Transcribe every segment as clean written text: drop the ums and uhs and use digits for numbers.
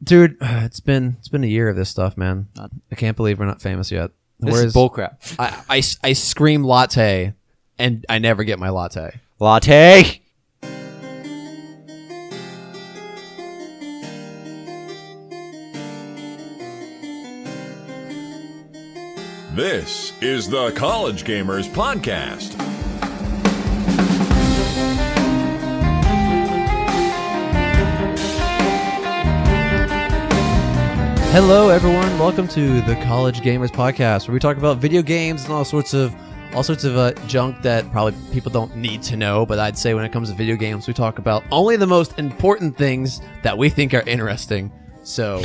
Dude, it's been a year of this stuff, man. I can't believe we're not famous yet. This is bullcrap. I scream latte, and I never get my latte. Latte. This is the College Gamers Podcast. Hello, everyone. Welcome to the College Gamers Podcast, where we talk about video games and all sorts of junk that probably people don't need to know. But I'd say when it comes to video games, we talk about only the most important things that we think are interesting. So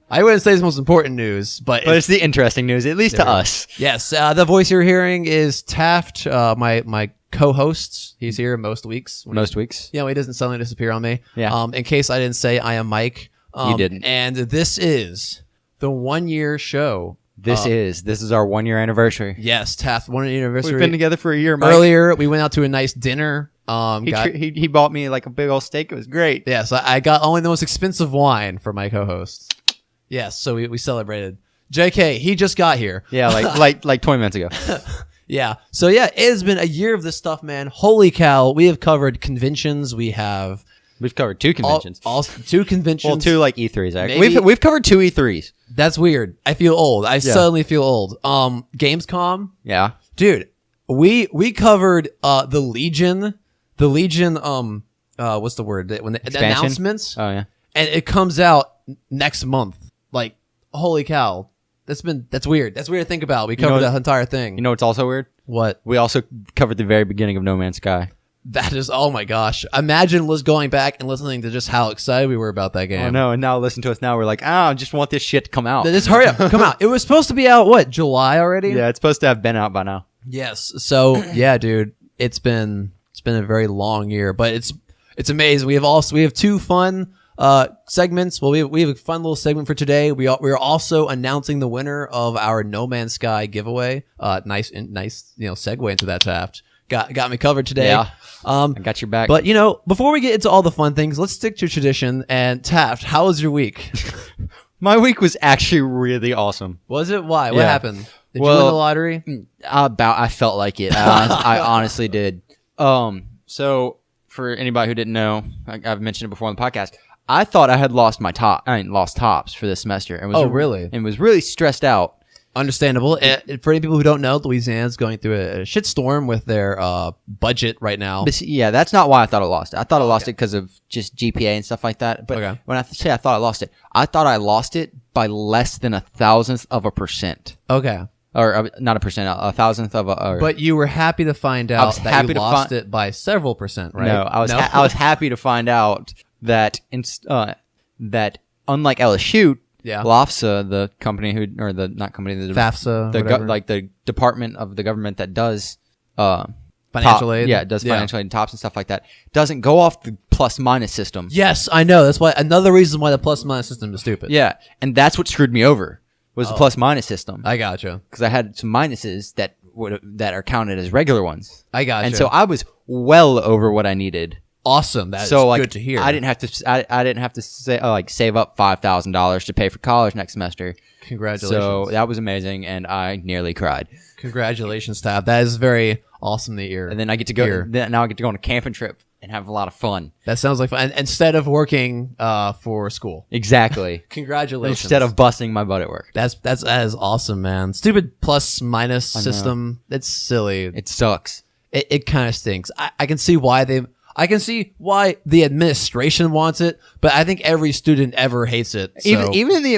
I wouldn't say it's the most important news, but it's the interesting news, at least to us. Yes, the voice you're hearing is Taft, my co-host. He's here most weeks. Most weeks. Yeah, he doesn't suddenly disappear on me. Yeah. In case I didn't say, I am Mike. You didn't. And this is the 1 year show. This is our 1 year anniversary. Yes, Taft 1 year anniversary. We've been together for a year, Mike. Earlier, we went out to a nice dinner. He bought me like a big old steak. It was great. Yes, I got only the most expensive wine for my co-host. Yes, so we celebrated. JK, he just got here. Yeah, like 20 minutes ago. Yeah. So yeah, it has been a year of this stuff, man. Holy cow. We have covered conventions. We've covered two conventions. Two conventions. Well, two like E3s, actually. Maybe. We've covered two E3s. That's weird. I feel old. I suddenly feel old. Gamescom. Yeah. Dude, we covered the Legion. The Legion, what's the word? When the announcements. Oh, yeah. And it comes out next month. Like, holy cow. That's weird. That's weird to think about. We covered the entire thing. You know what's also weird? What? We also covered the very beginning of No Man's Sky. That is, oh my gosh. Imagine going back and listening to just how excited we were about that game. I know, and now listen to us now. We're like, I just want this shit to come out. Just hurry up. Come out. It was supposed to be out, what, July already? Yeah, it's supposed to have been out by now. Yes. So, yeah, dude, it's been a very long year, but it's amazing. We have two fun segments. Well, we have a fun little segment for today. We are also announcing the winner of our No Man's Sky giveaway. Nice, segue into that, Taft. Got me covered today. Yeah. I got your back. But, before we get into all the fun things, let's stick to tradition. And Taft, how was your week? My week was actually really awesome. Was it? Why? What happened? Did you win the lottery? I felt like it. I honestly did. So for anybody who didn't know, I've mentioned it before on the podcast. I thought I had lost tops for this semester. And really? And was really stressed out. Understandable. For any people who don't know, Louisiana's going through a shitstorm with their budget right now. But yeah, that's not why I thought I lost it. I thought I lost it because of just GPA and stuff like that. But when I say I thought I lost it, I thought I lost it by less than 1,000%. Okay. Or not a percent, 1,000th of a. But you were happy to find out that you lost it by several percent, right? No, I was happy to find out that that unlike LSU. Yeah. LAFSA, the company FAFSA, the department of the government that does financial aid. Yeah, it does financial aid and tops and stuff like that. Doesn't go off the plus minus system. Yes, I know. That's why another reason why the plus minus system is stupid. Yeah, and that's what screwed me over was the plus minus system. I gotcha. Because I had some minuses that are counted as regular ones. I gotcha. And so I was well over what I needed. Awesome. That's good to hear. I didn't have to say save up $5,000 to pay for college next semester. Congratulations. So that was amazing, and I nearly cried. Congratulations, Tab. That is very awesome to hear. And then I get to go. Now I get to go on a camping trip and have a lot of fun. That sounds like fun. Instead of working for school. Exactly. Congratulations. Instead of busting my butt at work. That is awesome, man. Stupid plus minus system. It's silly. It sucks. It kind of stinks. I can see why the administration wants it, but I think every student ever hates it. So. Even the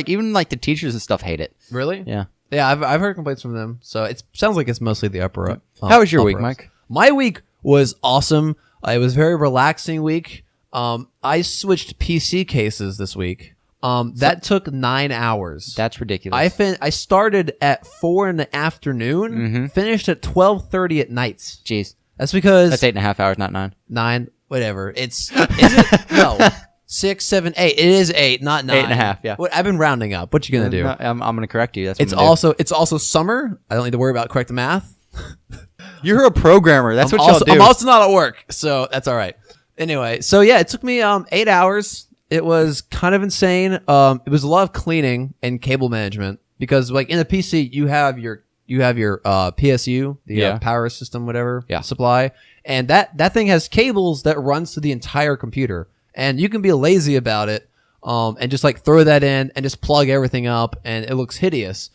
even the teachers and stuff hate it. Really? Yeah. Yeah, I've heard complaints from them. So it sounds like it's mostly the upper. How was your week, Mike? My week was awesome. It was a very relaxing week. I switched PC cases this week. That took 9 hours. That's ridiculous. I started at 4 in the afternoon, finished at 12:30 at night. Jeez. That's because... That's 8.5 hours, not 9. 9, whatever. Is it? No. 6, 7, 8. It is 8, not 9. 8.5, yeah. I've been rounding up. What you going to do? I'm going to correct you. It's also summer. I don't need to worry about correct math. You're a programmer. That's what y'all do. I'm also not at work, so that's all right. Anyway, so yeah, it took me 8 hours. It was kind of insane. It was a lot of cleaning and cable management because like in the PC you have your PSU, the power system, whatever supply, and that thing has cables that runs to the entire computer, and you can be lazy about it, and just like throw that in and just plug everything up, and it looks hideous.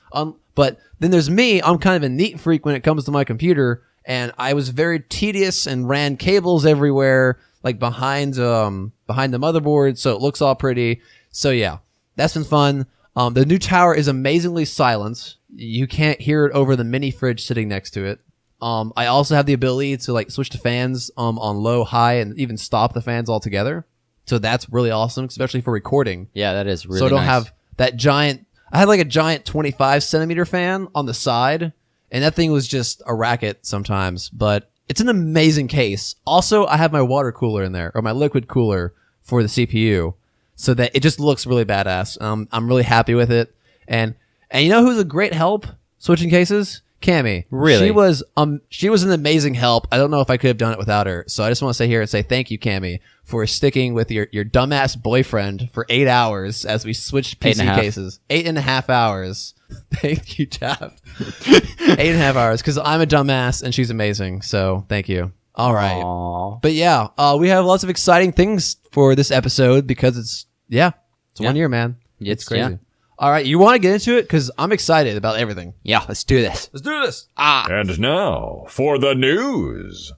But then there's me. I'm kind of a neat freak when it comes to my computer, and I was very tedious and ran cables everywhere, like behind the motherboard, so it looks all pretty. So yeah, that's been fun. The new tower is amazingly silent. You can't hear it over the mini fridge sitting next to it. I also have the ability to like switch to fans on low, high, and even stop the fans altogether. So that's really awesome, especially for recording. Yeah, that is really So I don't nice. have that giant. I had like a giant 25 centimeter fan on the side, and that thing was just a racket sometimes. But it's an amazing case. Also, I have my water cooler in there, or my liquid cooler for the CPU, so that it just looks really badass. I'm really happy with it. And you know who's a great help switching cases? Cammy. Really? She was an amazing help. I don't know if I could have done it without her. So I just want to say here and say thank you, Cammy, for sticking with your dumbass boyfriend for 8 hours as we switched PC cases. 8.5 hours. Thank you, Taft. 8.5 hours because I'm a dumbass and she's amazing. So thank you. All right. Aww. But yeah, we have lots of exciting things for this episode because it's 1 year, man. It's crazy. Yeah. All right, you want to get into it? Because I'm excited about everything. Yeah, let's do this. Let's do this. And now for the news.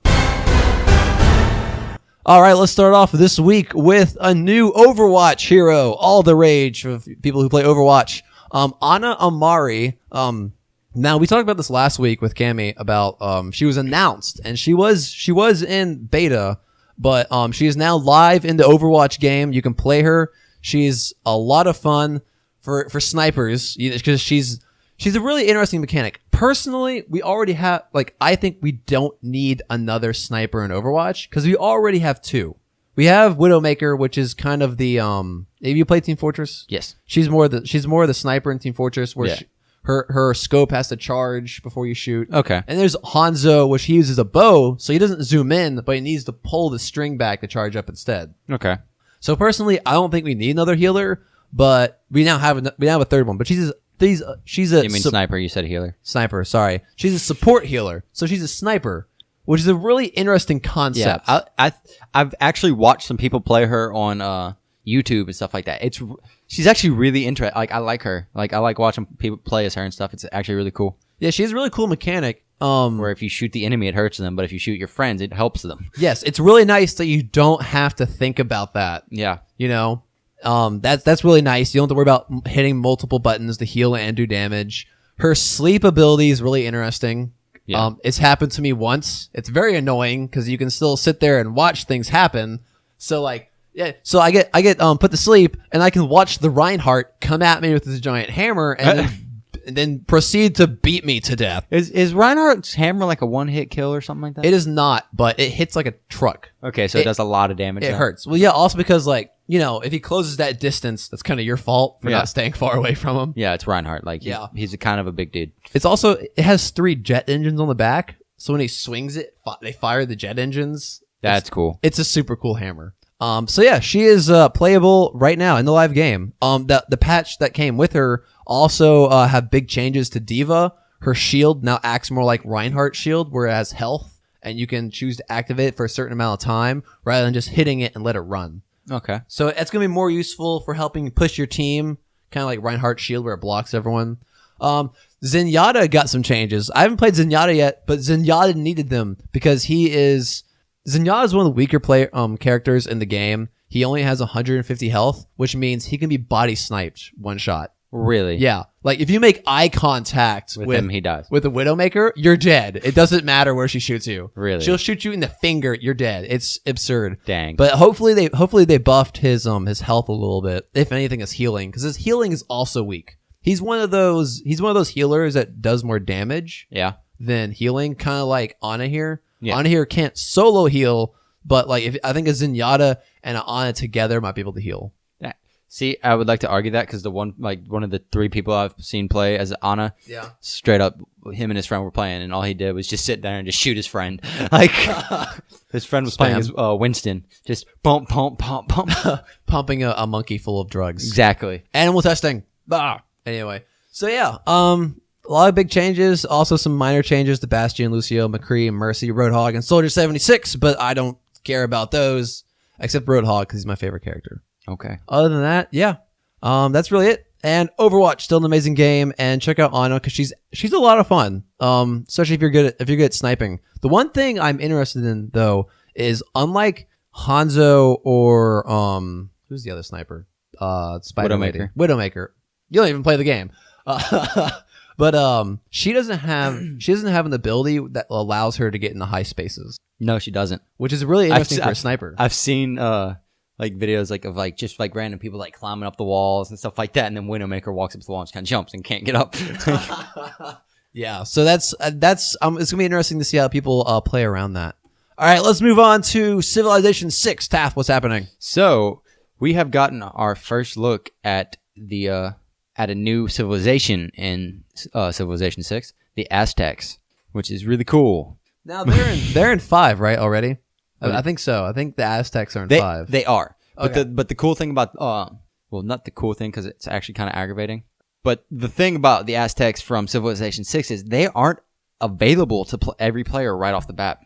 All right, let's start off this week with a new Overwatch hero. All the rage of people who play Overwatch. Ana Amari. Now we talked about this last week with Cammy about she was announced and she was in beta, but she is now live in the Overwatch game. You can play her. She's a lot of fun for snipers because she's a really interesting mechanic. Personally, we already have I think we don't need another sniper in Overwatch because we already have two. We have Widowmaker, which is kind of the have you played Team Fortress? Yes. She's more the sniper in Team Fortress where her scope has to charge before you shoot. Okay. And there's Hanzo, which he uses a bow, so he doesn't zoom in, but he needs to pull the string back to charge up instead. Okay. So personally, I don't think we need another healer, but we now have a third one. But she's a You mean sniper? You said healer. sniper. Sorry, she's a support healer, so she's a sniper, which is a really interesting concept. Yeah, I've actually watched some people play her on YouTube and stuff like that. She's actually really interesting. Like I like her. Like I like watching people play as her and stuff. It's actually really cool. Yeah, she has a really cool mechanic. Where if you shoot the enemy, it hurts them, but if you shoot your friends, it helps them. Yes, it's really nice that you don't have to think about that. Yeah. You know, that's really nice. You don't have to worry about hitting multiple buttons to heal and do damage. Her sleep ability is really interesting. Yeah. It's happened to me once. It's very annoying because you can still sit there and watch things happen. So so I get put to sleep and I can watch the Reinhardt come at me with his giant hammer and then proceed to beat me to death. Is Reinhardt's hammer like a one-hit kill or something like that? It is not, but it hits like a truck. Okay, so it does a lot of damage. It hurts. Well, yeah, also because if he closes that distance, that's kind of your fault for not staying far away from him. Yeah, it's Reinhardt. He's a kind of a big dude. It has 3 jet engines on the back, so when he swings it, they fire the jet engines. That's cool. It's a super cool hammer. So yeah, she is playable right now in the live game. The patch that came with her also have big changes to D.Va. Her shield now acts more like Reinhardt's shield, where it has health, and you can choose to activate it for a certain amount of time rather than just hitting it and let it run. Okay. So it's going to be more useful for helping push your team, kind of like Reinhardt's shield where it blocks everyone. Zenyatta got some changes. I haven't played Zenyatta yet, but Zenyatta needed them because Zenyatta is one of the weaker characters in the game. He only has 150 health, which means he can be body sniped one shot. Really? Yeah. Like if you make eye contact with him, he dies. With a Widowmaker, you're dead. It doesn't matter where she shoots you. Really? She'll shoot you in the finger, you're dead. It's absurd. Dang. But hopefully they buffed his health a little bit. If anything, his healing, because his healing is also weak. He's one of those healers that does more damage. Yeah. Than healing, kind of like Ana here. Yeah. Ana here can't solo heal, but I think a Zenyatta and an Ana together might be able to heal. See, I would like to argue that because one of the 3 people I've seen play as Ana, Yeah. straight up, him and his friend were playing, and all he did was just sit there and just shoot his friend. Like his friend was playing as Winston, just bump, pump, pump, pump. Pumping a monkey full of drugs. Exactly. Animal testing. Anyway, so yeah, a lot of big changes. Also some minor changes to Bastion, Lucio, McCree, Mercy, Roadhog, and Soldier 76. But I don't care about those except Roadhog because he's my favorite character. Okay. Other than that, yeah, that's really it. And Overwatch, still an amazing game. And check out Ana because she's a lot of fun. Especially if you're good at sniping. The one thing I'm interested in though is unlike Hanzo or who's the other sniper? Spider Lady. Widowmaker. You don't even play the game. But she doesn't have an ability that allows her to get into high spaces, No, she doesn't. which is really interesting for a sniper. I've seen like videos of just random people like climbing up the walls and stuff like that, and then Widowmaker walks up to the wall and just kind of jumps and can't get up. Yeah, so that's it's gonna be interesting to see how people play around that. All right, let's move on to Civilization 6. Taff, what's happening? So we have gotten our first look at the at a new civilization in Civilization 6, the Aztecs, which is really cool. Now they're in 5, right, already? I think so. I think the Aztecs are in 5. They are. Okay. But the cool thing about well, not the cool thing because it's actually kind of aggravating. But the thing about the Aztecs from Civilization 6 is they aren't available to every player right off the bat.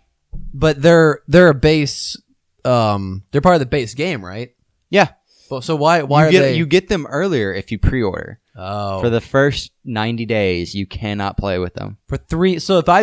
But they're a base. They're part of the base game, right? Yeah. Well, so why are they? You get them earlier if you pre-order. Oh, For the first 90 days, you cannot play with them. for 3. So if I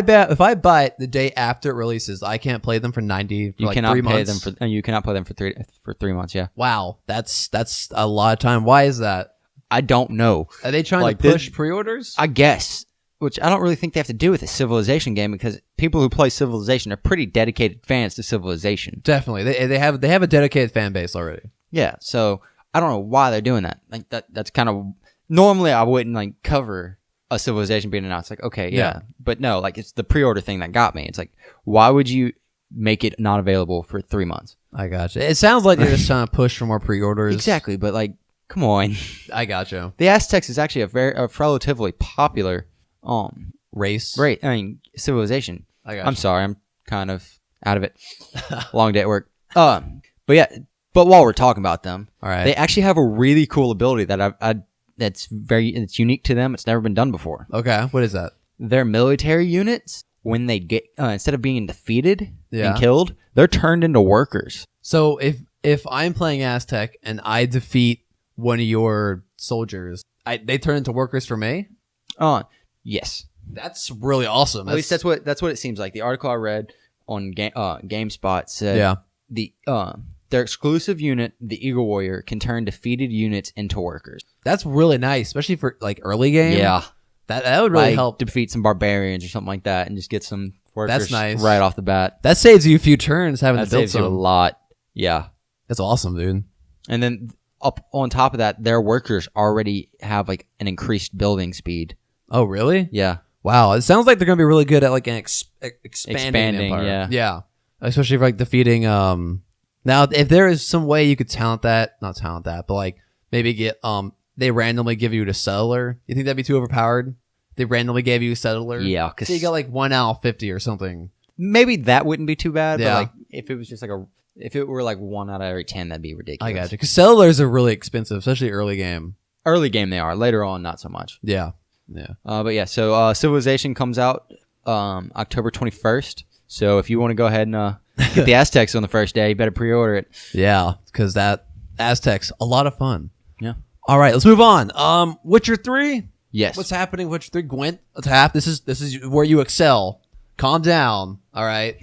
buy it the day after it releases, I can't play them for 90. For You like cannot 3 play months. them you cannot play them for 3 months. Yeah. Wow, that's a lot of time. Why is that? I don't know. Are they trying Like, to push pre-orders? I guess, which I don't really think they have to do with a Civilization game because people who play Civilization are pretty dedicated fans to Civilization. Definitely, they have a dedicated fan base already. Yeah, so I don't know why they're doing that. Like that's kind of normally I wouldn't like cover a Civilization being announced. Like, okay, yeah, but no, like it's the pre-order thing that got me. It's like, why would you make it not available for 3 months? I gotcha. It sounds like they're just trying to push for more pre-orders. Exactly, but like, come on. I gotcha. The Aztecs is actually a relatively popular Race. Right, I mean, civilization. I gotcha. I'm sorry, I'm kind of out of it. Long day at work. But yeah, but while we're talking about them, All right. they actually have a really cool ability that it's unique to them. It's never been done before. Okay. What is that? Their military units, when they get instead of being defeated Yeah. and killed, they're turned into workers. So if I'm playing Aztec and I defeat one of your soldiers, they turn into workers for me. Yes. That's really awesome. At least that's what it seems like. The article I read on GameSpot said Yeah. their exclusive unit, the Eagle Warrior, can turn defeated units into workers. That's really nice, especially for like early game. Yeah. That would really Like, help. defeat some barbarians or something like that and just get some workers That's nice. right off the bat. That saves you a few turns having That to build saves you a some. lot. Yeah. That's awesome, dude. And then up on top of that, their workers already have like an increased building speed. Oh, really? Yeah. Wow. It sounds like they're gonna be really good at like an expanding empire. yeah. Yeah. Especially for like defeating. Now, if there is some way you could not talent that, but like maybe get they randomly give you a settler. You think that'd be too overpowered? They randomly gave you a settler. Yeah. 'Cause So you got like 1 out of 50 or something. maybe that wouldn't be too bad. Yeah. But like if it was just like if it were like 1 out of every 10, that'd be ridiculous. I got you. Because settlers are really expensive, especially early game. Early game they are. Later on, not so much. Yeah. Yeah. But yeah, so Civilization comes out October 21st. So if you want to go ahead and get the Aztecs on the first day, you better pre-order it. Yeah. Because that Aztecs, a lot of fun. Yeah. All right, let's move on. Witcher 3. Yes. What's happening? Witcher 3. Gwent, Taff. This is where you excel. Calm down. All right.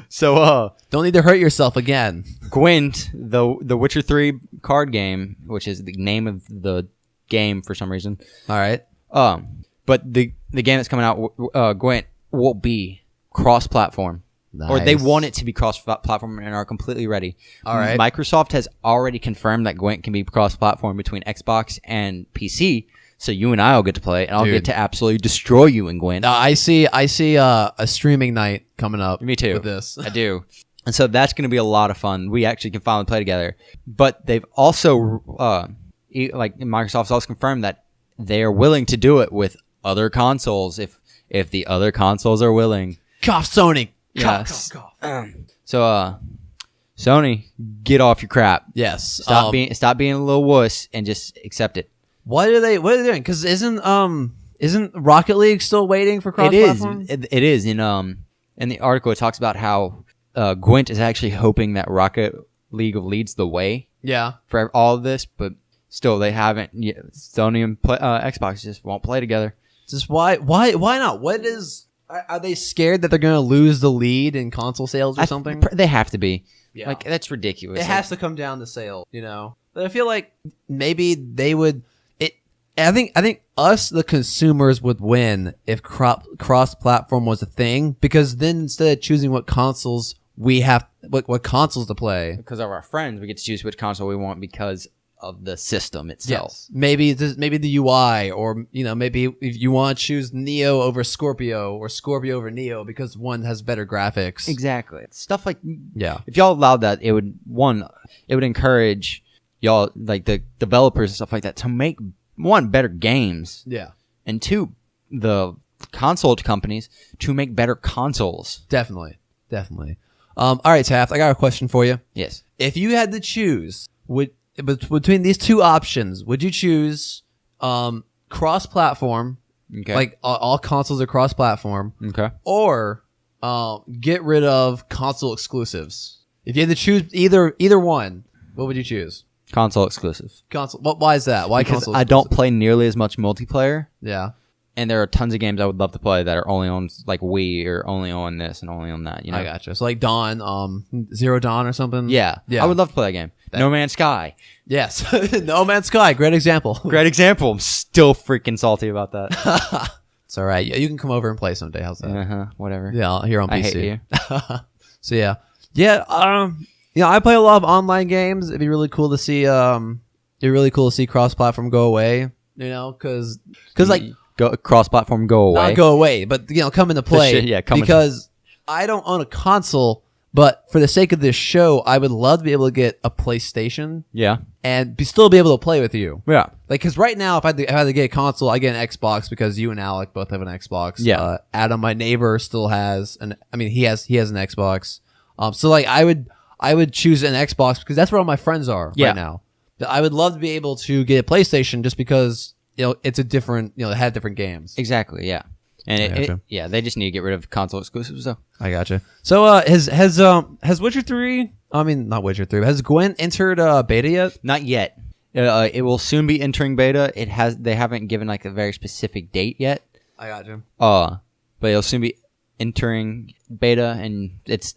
So Don't need to hurt yourself again. Gwent, the Witcher 3 card game, which is the name of the game for some reason. All right. But the game that's coming out, Gwent, will be cross-platform. Or they Nice. want it to be cross-platform and are completely ready. All right. Microsoft has already confirmed that Gwent can be cross-platform between Xbox and PC. So you and I will get to play, and I'll Dude. get to absolutely destroy you in Gwent. I see a streaming night coming up. Me too. With this. I do. And so that's going to be a lot of fun. We actually can finally play together. But they've also, like Microsoft's also confirmed that they are willing to do it with other consoles if the other consoles are willing. Cough, Sony. Yes. Cough. So, Sony, get off your crap. Yes. Stop being a little wuss and just accept it. What are they doing? Because isn't Rocket League still waiting for cross-platform? It is. In the article, it talks about how Gwent is actually hoping that Rocket League leads the way Yeah. for all of this, but still they haven't. Sony and Xbox just won't play together. Just why not? What is? Are they scared that they're going to lose the lead in console sales or something? They have to be. Yeah. Like, that's ridiculous. It has to come down to sale, you know. But I feel like maybe they would. I think us, the consumers, would win if cross-platform was a thing, because then instead of choosing what consoles we have, what consoles to play, Because of our friends, we get to choose which console we want because of the system itself. yes, maybe the UI, or maybe if you want to choose Neo over Scorpio or Scorpio over Neo because one has better graphics. Exactly. Stuff like, Yeah. if y'all allowed that, it would encourage y'all, like the developers and stuff like that, to make better games, Yeah. and two, the console companies to make better consoles. Definitely. All right, Taft, I got a question for you. Yes. If you had to choose, between these two options, would you choose cross-platform, Okay. like all consoles are cross-platform, Okay. or get rid of console exclusives? If you had to choose either one, what would you choose? Console exclusive. Console. Why is that? Why Because console? I don't exclusive? play nearly as much multiplayer, Yeah. and there are tons of games I would love to play that are only on like Wii or only on this and only on that. You know. I gotcha. So like Dawn, Zero Dawn or something. Yeah. Yeah. I would love to play that game. No Man's Sky. Yes. No Man's Sky. Great example. Great example. I'm still freaking salty about that. It's all right. You can come over and play someday. How's that? Whatever. Yeah, here on PC. I hate you. So yeah. I play a lot of online games. It'd be really cool to see. Cross-platform go away. Because like Go cross-platform, go away. not go away, but come into play. come into- because I don't own a console, but for the sake of this show, I would love to be able to get a PlayStation Yeah. and still be able to play with you. Yeah. Like, because right now, if I had to get a console, I get an Xbox because you and Alec both have an Xbox. Yeah. Adam, my neighbor, still has he has an Xbox. So like, I would choose an Xbox because that's where all my friends are right now. I would love to be able to get a PlayStation just because it's a different it had different games. Exactly. Yeah. And gotcha. they just need to get rid of console exclusives though. I gotcha. So has Witcher 3? I mean, not Witcher 3. But has Gwent entered beta yet? Not yet. It will soon be entering beta. They haven't given like a very specific date yet. I gotcha. But it'll soon be entering beta, and it's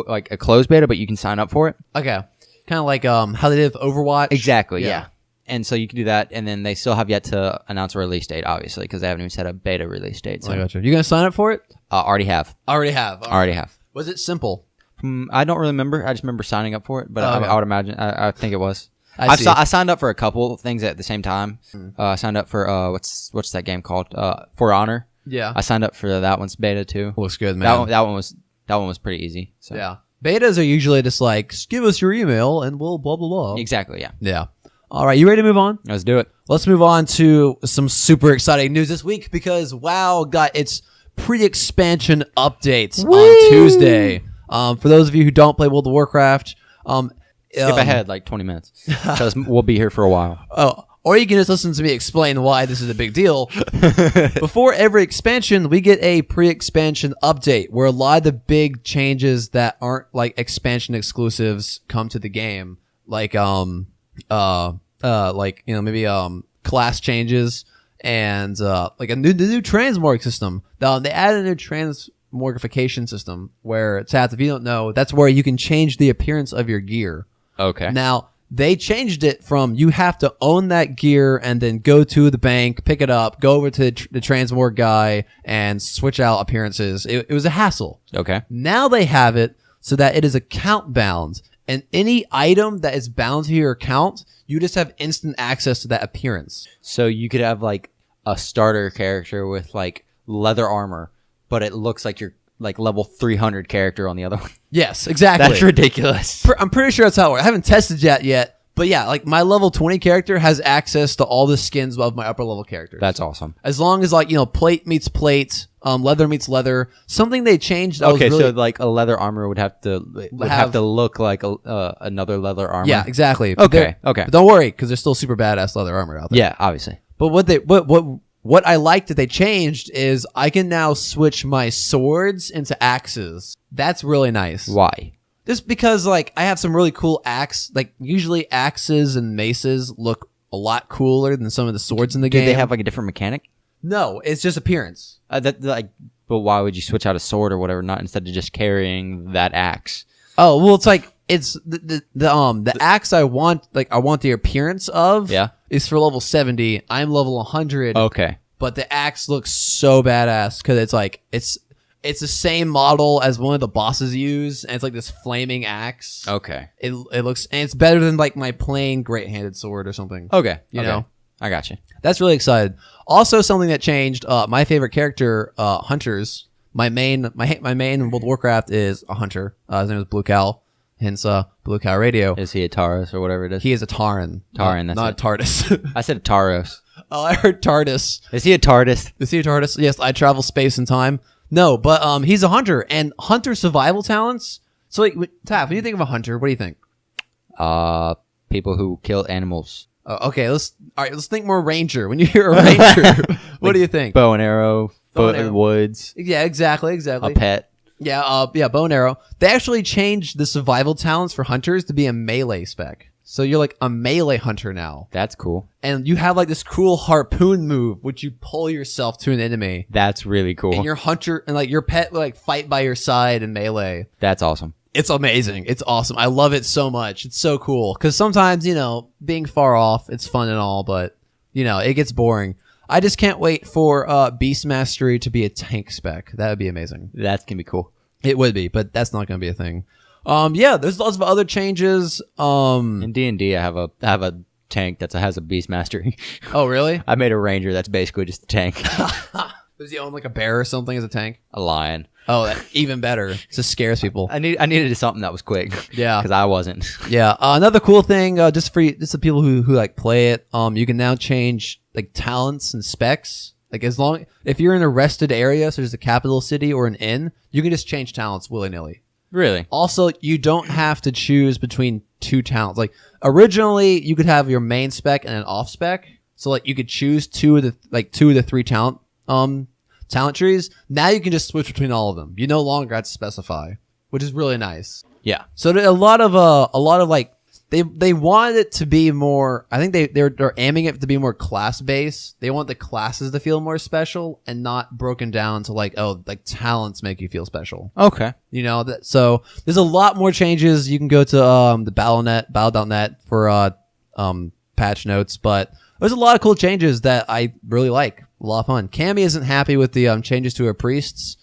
like a closed beta, but you can sign up for it. Okay. Kind of like how they did with Overwatch. Exactly. Yeah. And so you can do that, and then they still have yet to announce a release date, obviously, because they haven't even set a beta release date. So I gotcha. You gonna sign up for it? already have. Already have. Already have. Was it simple? I don't really remember. I just remember signing up for it, but Okay. I would imagine. I think it was. I see. I signed up for a couple of things at the same time. I signed up for what's that game called? For Honor. Yeah. I signed up for that one's beta too. Looks good, man. That one was pretty easy. So. Yeah. Betas are usually just like, give us your email and we'll blah blah blah. Exactly. Yeah. Yeah. All right, you ready to move on? Let's do it. Let's move on to some super exciting news this week because WoW got its pre-expansion updates on Tuesday. For those of you who don't play World of Warcraft, Skip ahead like 20 minutes because we'll be here for a while. Oh, or you can just listen to me explain why this is a big deal. Before every expansion, we get a pre-expansion update where a lot of the big changes that aren't like expansion exclusives come to the game, like maybe class changes and like the new transmorg system. They added a new transmorgification system where if you don't know, that's where you can change the appearance of your gear. Okay. Now, they changed it from you have to own that gear and then go to the bank, pick it up, go over to the transmorg guy and switch out appearances. It was a hassle. Okay. Now they have it so that it is account bound. And any item that is bound to your account, you just have instant access to that appearance. So you could have like a starter character with like leather armor, but it looks like your like level 300 character on the other one. Yes, exactly. That's ridiculous. I'm pretty sure that's how it works. I haven't tested yet. But yeah, like my level 20 character has access to all the skins of my upper level characters. That's awesome. As long as like, plate meets plate, leather meets leather. Something they changed. That Okay, was really, so like a leather armor would have to look like another leather armor. yeah, exactly. Okay. But don't worry, because there's still super badass leather armor out there. Yeah, obviously. But what I liked that they changed is I can now switch my swords into axes. That's really nice. Why? Just because, like, I have some really cool axe. Like, usually axes and maces look a lot cooler than some of the swords in the Do game. they have like a different mechanic? No, it's just appearance. But why would you switch out a sword or whatever, not instead of just carrying that axe? Oh, well, it's like it's the axe I want the appearance of. Yeah. Is for level 70. I'm level 100. Okay. But the axe looks so badass because it's like it's the same model as one of the bosses use, and it's like this flaming axe. Okay. It looks, and it's better than like my plain great-handed sword or something. Okay. You know? I got you. That's really excited. Also, something that changed. My favorite character, hunters. My main in World of Warcraft is a hunter. His name is Blue Cow, hence Blue Cow Radio. Is he a Taurus or whatever it is? He is a Tauren. Tauren, that's not it. a TARDIS. I said Tauros. Oh, I heard TARDIS. Is he a TARDIS? Is he a TARDIS? Yes, I travel space and time. No, but he's a hunter, and hunter survival talents. So, like, Taff, when you think of a hunter, what do you think? People who kill animals. Okay, let's think more ranger. When you hear a ranger, what do you think? Bow and arrow, Bow and foot in arrow. the woods, Yeah, exactly. a pet. Yeah, bow and arrow. They actually changed the survival talents for hunters to be a melee spec. So you're like a melee hunter now. That's cool. And you have like this cool harpoon move, which you pull yourself to an enemy. That's really cool. And your hunter and like your pet will like fight by your side in melee. That's awesome. It's amazing. It's awesome. I love it so much. It's so cool. Because sometimes, being far off, it's fun and all, but, it gets boring. I just can't wait for Beast Mastery to be a tank spec. That would be amazing. That's gonna be cool. It would be, but that's not going to be a thing. Yeah, there's lots of other changes. In D&D, I have a tank that has a beast mastery. Oh, really? I made a ranger that's basically just a tank. Does he own like a bear or something as a tank? A lion. Oh, even better. It just scares people. I needed something that was quick. Yeah. Because I wasn't. Yeah. Another cool thing, just the people who like play it, you can now change like talents and specs. Like if you're in a rested area, such as the capital city or an inn, you can just change talents willy-nilly. Really? Also, you don't have to choose between two talents. Like originally, you could have your main spec and an off spec. So like you could choose two of the three talent trees. Now you can just switch between all of them. You no longer have to specify, which is really nice. Yeah. So a lot of like they wanted it to be more. I think they're aiming it to be more class based. They want the classes to feel more special and not broken down to like talents make you feel special. Okay. So there's a lot more changes. You can go to the battle.net for patch notes, but there's a lot of cool changes that I really like. A lot of fun. Cammy isn't happy with the changes to her priest,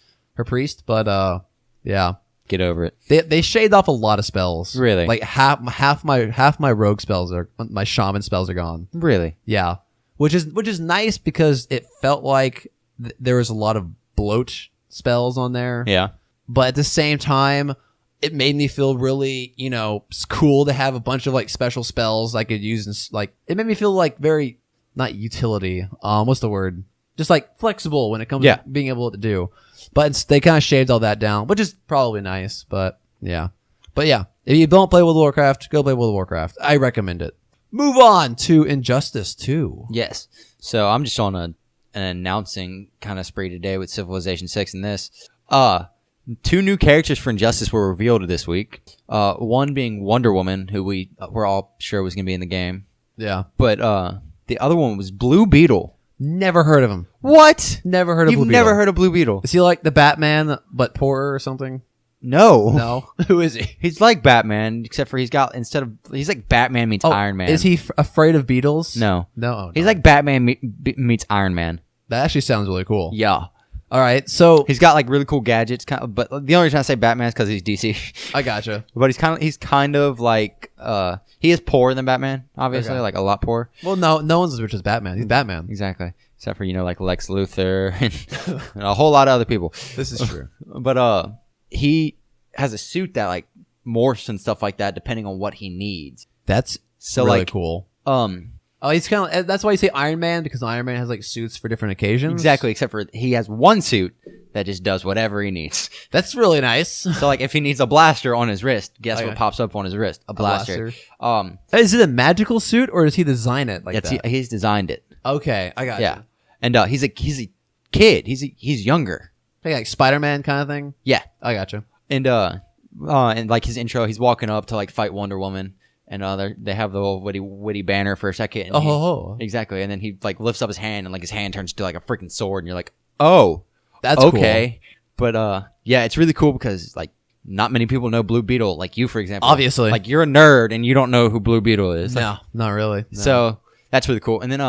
but yeah. Get over it. They shaved off a lot of spells. Really? Like half my rogue spells my shaman spells are gone. Really? Yeah. Which is nice because it felt like there was a lot of bloat spells on there. Yeah. But at the same time, it made me feel really, it's cool to have a bunch of like special spells I could use and it made me feel like very not utility. What's the word? Just like flexible when it comes to being able to do. But they kind of shaved all that down, which is probably nice. But yeah, if you don't play World of Warcraft, go play World of Warcraft. I recommend it. Move on to Injustice 2. Yes. So I'm just on an announcing kind of spree today with Civilization 6 and this. 2 new characters for Injustice were revealed this week. One being Wonder Woman, who we're all sure was going to be in the game. Yeah. But the other one was Blue Beetle. Never heard of him. What? Never heard of Blue You've Beetle. never heard of Blue Beetle? Is he like the Batman but poorer or something? No. No. Who is he? He's like Batman, except for he's like Batman meets Iron Man. Is he afraid of beetles? No. No. He's like Batman meets Iron Man. That actually sounds really cool. Yeah. All right, so He's got like really cool gadgets, but the only reason I say Batman is because he's DC. I gotcha. But he's kind of like he is poorer than Batman, obviously, Okay. like a lot poorer. Well, no one's as rich as Batman. He's Batman. Exactly, except for like Lex Luthor and a whole lot of other people. This is true. But he has a suit that like morphs and stuff like that depending on what he needs. That's So really like cool. um Oh, he's kind of. That's why you say Iron Man, because Iron Man has like suits for different occasions. exactly, except for he has one suit that just does whatever he needs. That's really nice. So like if he needs a blaster on his wrist, guess Okay. what pops up on his wrist? A blaster. Is it a magical suit or does he design it like that? He's designed it. Okay, I got Yeah. you. And he's a kid. He's younger. Like Spider-Man kind of thing. Yeah. I got you. And like his intro, he's walking up to like fight Wonder Woman, and they have the old witty banner for a second. And Oh, exactly. And then he like lifts up his hand, and like his hand turns to like a freaking sword, and you're like, oh, that's okay. But yeah, it's really cool because like not many people know Blue Beetle, like you, for example. Obviously. like you're a nerd and you don't know who Blue Beetle is. cool. Like, No, not really. No. So that's really cool. And then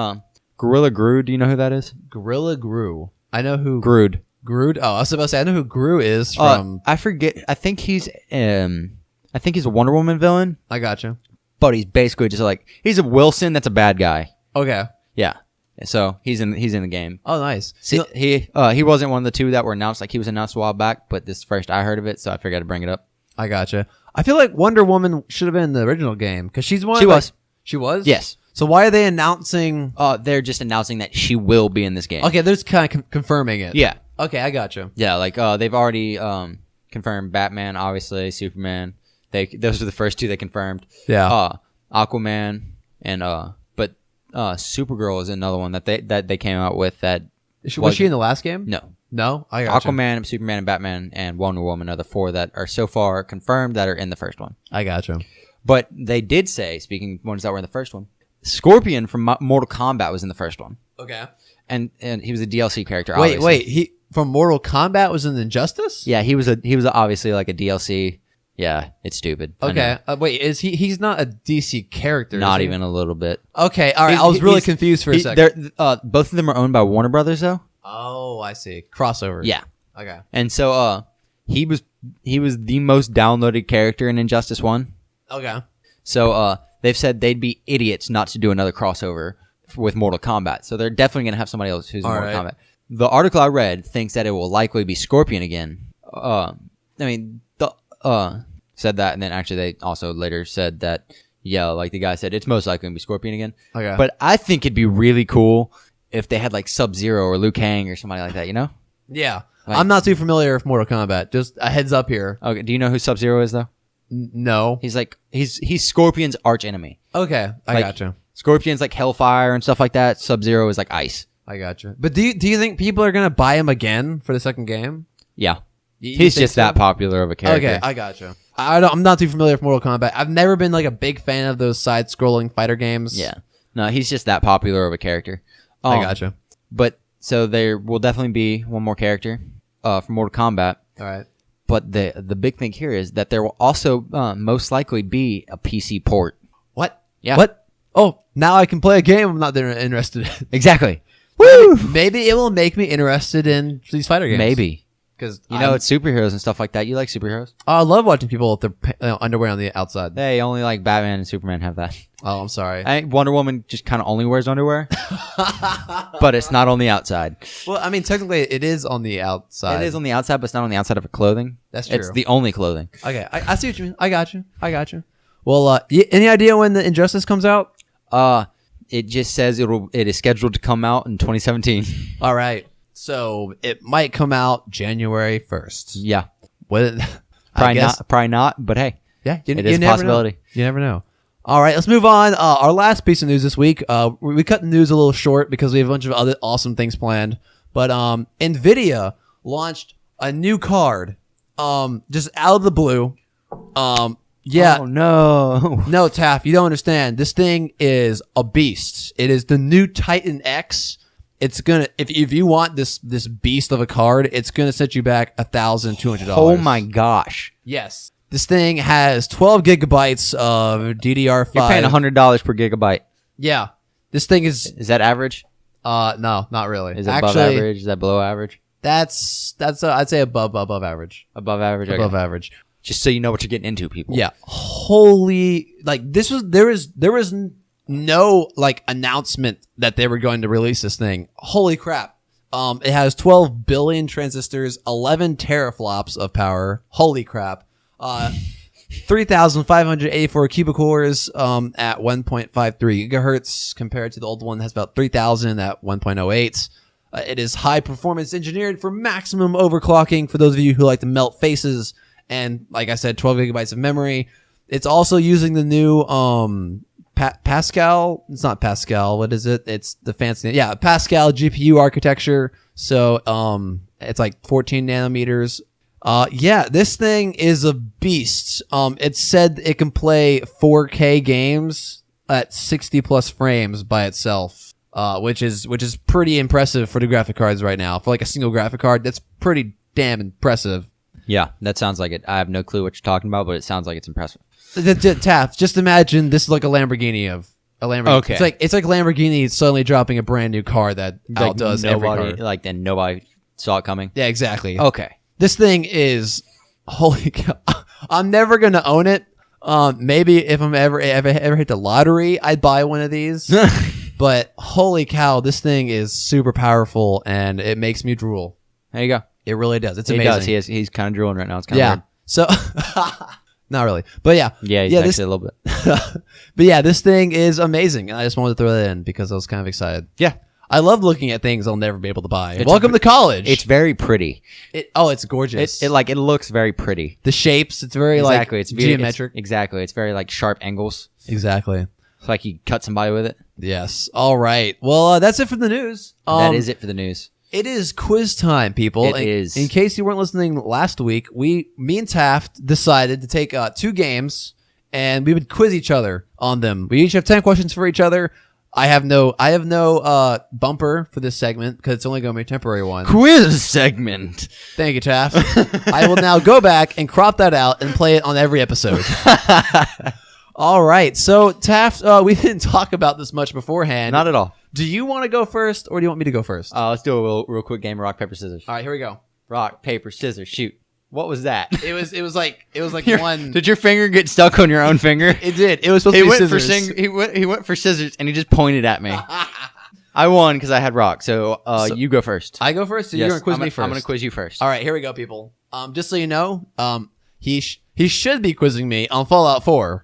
Gorilla Grodd, do you know who that is? Gorilla Gru. I know who Grodd. Groot. Oh, I was about to say I know who Gru is from. I forget. I think he's a Wonder Woman villain, I got you. but he's basically just like he's a Wilson that's a bad guy. Okay. Yeah. So he's in the game. Oh, nice. See, he wasn't one of the two that were announced. Like he was announced a while back, but this first I heard of it, so I figured I'd bring it up. I gotcha. I feel like Wonder Woman should have been in the original game because she's one. She was. She was. Yes. So why are they announcing? They're just announcing that she will be in this game. Okay, they're just kind of confirming it. Yeah. Okay, I gotcha. Yeah. Like they've already confirmed Batman, obviously Superman. Those were the first two they confirmed. Yeah. Aquaman and but Supergirl is another one that they came out with that. Was she in the last game? No. No, I gotcha. Aquaman, Superman, and Batman, and Wonder Woman are the four that are so far confirmed that are in the first one. I gotcha. But they did say, speaking of ones that were in the first one, Scorpion from Mortal Kombat was in the first one, Okay. and he was a DLC character. Wait, obviously. he from Mortal Kombat was in Injustice? Yeah, he was obviously like a DLC. Yeah, it's stupid. I Okay. know. Wait, is he's not a DC character? Not is he? even a little bit. Okay. All right. I was really confused for a second. Both of them are owned by Warner Brothers, though. Oh, I see. Crossover. Yeah, Okay. and so he was the most downloaded character in Injustice 1. Okay. So they've said they'd be idiots not to do another crossover with Mortal Kombat. So they're definitely going to have somebody else who's in All Mortal right. Kombat. The article I read thinks that it will likely be Scorpion again. Said that, and then actually they also later said that, yeah, like the guy said, it's most likely going to be Scorpion again. Okay. But I think it'd be really cool if they had like Sub-Zero or Liu Kang or somebody like that, you know? Yeah. Like- I'm not too familiar with Mortal Kombat. Just a heads up here. Okay, do you know who Sub-Zero is, though? No. He's Scorpion's arch enemy. Okay. I Like- gotcha. Scorpion's like Hellfire and stuff like that. Sub-Zero is like ice. I gotcha. But do you think people are gonna buy him again for the second game? Yeah. You He's think just so? that popular of a character. Okay, I gotcha. I'm not too familiar with Mortal Kombat. I've never been like a big fan of those side-scrolling fighter games. Yeah. No, he's just that popular of a character. I gotcha. But so there will definitely be one more character from Mortal Kombat. All right. But the big thing here is that there will also most likely be a PC port. What? Yeah. What? Oh, now I can play a game I'm not that interested in. Exactly. Maybe it will make me interested in these fighter games. Maybe. Because You know, it's superheroes and stuff like that. You like superheroes? I love watching people with their underwear on the outside. They only like Batman and Superman have that. Oh, I'm sorry. I think Wonder Woman just kind of only wears underwear, but it's not on the outside. Well, I mean, technically, it is on the outside. It is on the outside, but it's not on the outside of her clothing. That's It's true. the only clothing. Okay, I see what you mean. I got you. Well, any idea when the Injustice comes out? It just says it is scheduled to come out in 2017. All right. So it might come out January 1st. Yeah, What? probably not. But hey, Yeah, it is a never possibility. know. You never know. All right, let's move on. Our last piece of news this week. We cut the news a little short because we have a bunch of other awesome things planned. But Nvidia launched a new card, just out of the blue. Yeah. Oh no. No, Taff, you don't understand. This thing is a beast. It is the new Titan X. It's gonna if you want this beast of a card, it's gonna set you back $1,200. Oh my gosh. Yes. This thing has 12 gigabytes of DDR5. You're paying $100 per gigabyte. Yeah. This thing is Is that average? no, not really. Is it above average? Is that below average? That's I'd say above average. Above average. Okay. Above average. Just so you know what you're getting into, people. Yeah. Holy, like there was no like announcement that they were going to release this thing. Holy crap. It has 12 billion transistors, 11 teraflops of power. Holy crap. 3,584 cubic cores at 1.53 gigahertz compared to the old one that has about 3,000 at 1.08. It is high performance engineered for maximum overclocking for those of you who like to melt faces. And like I said, 12 gigabytes of memory. It's also using the new Pascal. It's not Pascal. What is it? It's the fancy name. Yeah, Pascal GPU architecture. So it's like 14 nanometers. Yeah, this thing is a beast. It said it can play 4K games at 60 plus frames by itself, which is pretty impressive for the graphic cards right now. For like a single graphic card, that's pretty damn impressive. Yeah, that sounds like it. I have no clue what you're talking about, but it sounds like it's impressive. Taft, just imagine this is like a Lamborghini of a Lamborghini. Okay. It's like Lamborghini suddenly dropping a brand new car that outdoes every car. Like, then nobody saw it coming. Yeah, exactly. Okay. This thing is holy cow. I'm never gonna own it. Maybe if I'm ever hit the lottery, I'd buy one of these. But holy cow, this thing is super powerful and it makes me drool. There you go. It really does. It's He amazing. does. He's kind of drooling right now. It's kind of Yeah. weird. So not really, but yeah. Yeah, he's yeah. actually a little bit. But yeah, this thing is amazing, and I just wanted to throw that in because I was kind of excited. Yeah. I love looking at things I'll never be able to buy. It's Welcome to college. It's very pretty. It's gorgeous. It looks very pretty. The shapes. It's very Exactly. like It's geometric. Exactly. It's very like sharp angles. Exactly. It's like you cut somebody with it. Yes. All right. Well, that's it for the news. That is it for the news. It is quiz time, people. It is. In case you weren't listening last week, me and Taft decided to take 2 games and we would quiz each other on them. We each have 10 questions for each other. I have no bumper for this segment because it's only going to be a temporary one. Quiz segment. Thank you, Taft. I will now go back and crop that out and play it on every episode. All right. So, Taft, we didn't talk about this much beforehand. Not at all. Do you want to go first or do you want me to go first? Let's do a real quick game of rock, paper, scissors. All right, here we go. Rock, paper, scissors, shoot. What was that? It was like one. Did your finger get stuck on your own finger? It did. It was supposed to be scissors. He went for scissors and he just pointed at me. I won because I had rock. So, you go first. I go first. So you're gonna quiz me first. I'm gonna quiz you first. All right, here we go, people. Just so you know, he should be quizzing me on Fallout 4.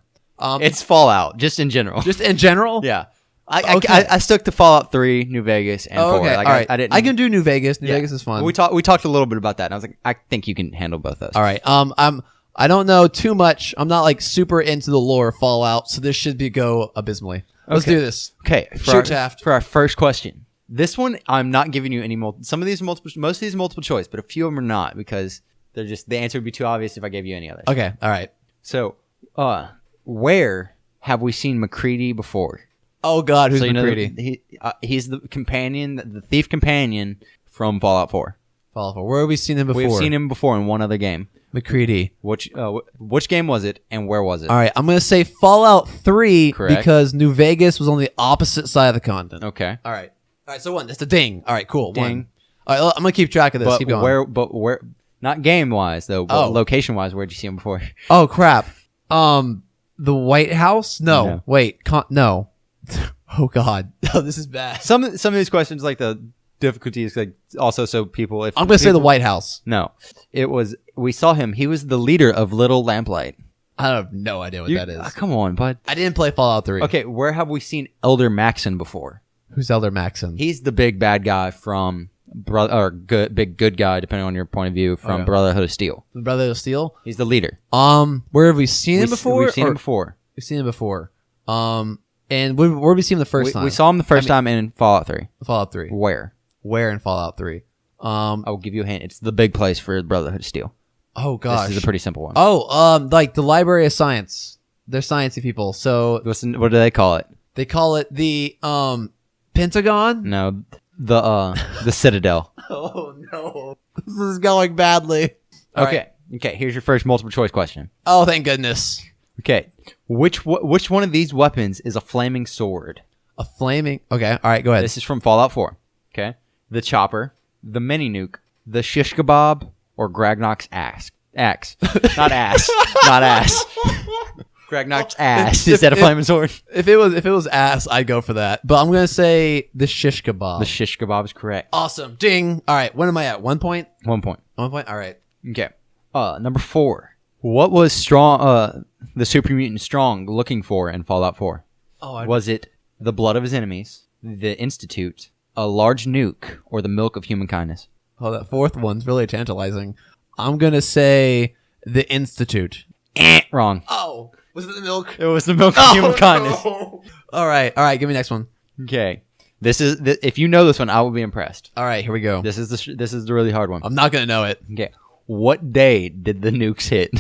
It's Fallout, just in general. Just in general. Yeah. Okay. I stuck to Fallout 3, New Vegas, and 4. Okay. Like, all right. I didn't. I can do New Vegas. New Yeah. Vegas is fun. We talked a little bit about that, and I was like, I think you can handle both those. All right. I don't know too much. I'm not like super into the lore of Fallout, so this should go abysmally. Let's Okay. do this. Okay. Shoot, Taft. For our first question. This one, I'm not giving you any most of these are multiple choice, but a few of them are not because they're just, the answer would be too obvious if I gave you any others. Okay. All right. So, where have we seen McCready before? Oh God, who's So, McCready? He's the companion, the thief companion from Fallout 4. Fallout 4. Where have we seen him before? We've seen him before in one other game. McCready. Which game was it, and where was it? All right. I'm gonna say Fallout 3 Correct. because New Vegas was on the opposite side of the continent. Okay. All right. All right. So 1. That's the ding. All right. Cool. Ding. 1. All right. I'm gonna keep track of this. But Keep going. where? Not game wise though. But Oh. location wise, where'd you see him before? Oh crap. The White House? No. No. Wait. No. Oh God. No, this is bad. Some of these questions, like the difficulty is like also so people. If I'm gonna say the White House. No, it was. We saw him. He was the leader of Little Lamplight. I have no idea what that is. Come on, bud. I didn't play Fallout 3. Okay, where have we seen Elder Maxon before? Who's Elder Maxon? He's the big bad guy from big good guy, depending on your point of view, from Okay. Brotherhood of Steel. Brother of Steel. He's the leader. Where have we seen him before? We've seen Or- him before. We've seen him before. And where have we seen him the first time? We saw him the first time in Fallout 3. Fallout 3. Where? Where in Fallout 3? I will give you a hint. It's the big place for Brotherhood of Steel. Oh gosh. This is a pretty simple one. Like the Library of Science. They're sciencey people. So What do they call it? they call it the Pentagon. No, the Citadel. Oh no. This is going badly. All right. Okay. Here's your first multiple choice question. Oh, thank goodness. Okay, which one of these weapons is a flaming sword? A flaming. Okay. All right. Go ahead. This is from Fallout 4. Okay, the chopper, the mini nuke, the shish kebab, or Gragnok's axe? Not ass. Not ass. Gragnok's ass instead of flaming sword. If it was ass, I'd go for that. But I'm gonna say the shish kebab. The shish kebab is correct. Awesome. Ding. All right. What am I at? 1 point? 1 point. 1 point? All right. Okay. Number 4. What was the super mutant Strong looking for in Fallout 4? Oh, Was it the blood of his enemies, the Institute, a large nuke, or the milk of human kindness? Oh, that fourth one's really tantalizing. I'm gonna say the Institute. Wrong. Oh, was it the milk? It was the milk of human kindness. No. All right. Give me the next one. Okay. This is if you know this one, I will be impressed. All right, here we go. This is the really hard one. I'm not gonna know it. Okay. What day did the nukes hit?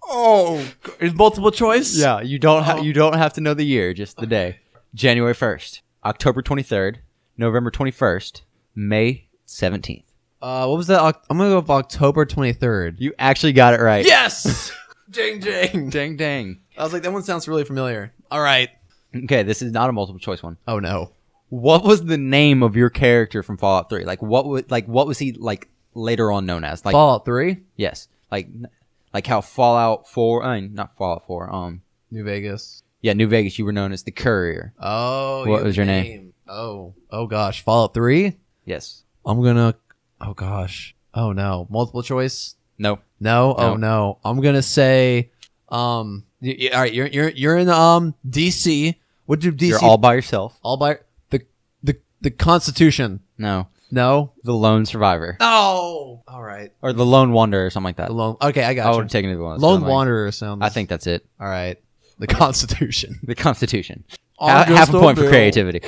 Oh, is multiple choice? Yeah, you don't have to know the year, just the day. January 1st, October 23rd, November 21st, May 17th. What was that? I'm gonna go with October 23rd. You actually got it right. Yes. Ding ding. Dang dang. I was like, that one sounds really familiar. All right. Okay, this is not a multiple choice one. Oh no. What was the name of your character from Fallout 3? Like what was he like later on known as? Like Fallout 3, yes. Like how Fallout 4, not Fallout 4. New Vegas. Yeah, New Vegas, you were known as the Courier. Oh, What was your name? Oh gosh, Fallout 3. Yes. I'm gonna. Oh gosh. Oh no. Multiple choice. No. No. Oh no. I'm gonna say. All right. You're in DC. What do DC? You're all by yourself. all by the Constitution. No. No. The Lone Survivor. Oh. All right. Or the Lone Wanderer or something like that. The lone. Okay, I I got would you. have taken either one. Lone Wanderer sounds. I think that's it. All right. The Constitution. The Constitution. I'm Half a just point for bill. creativity.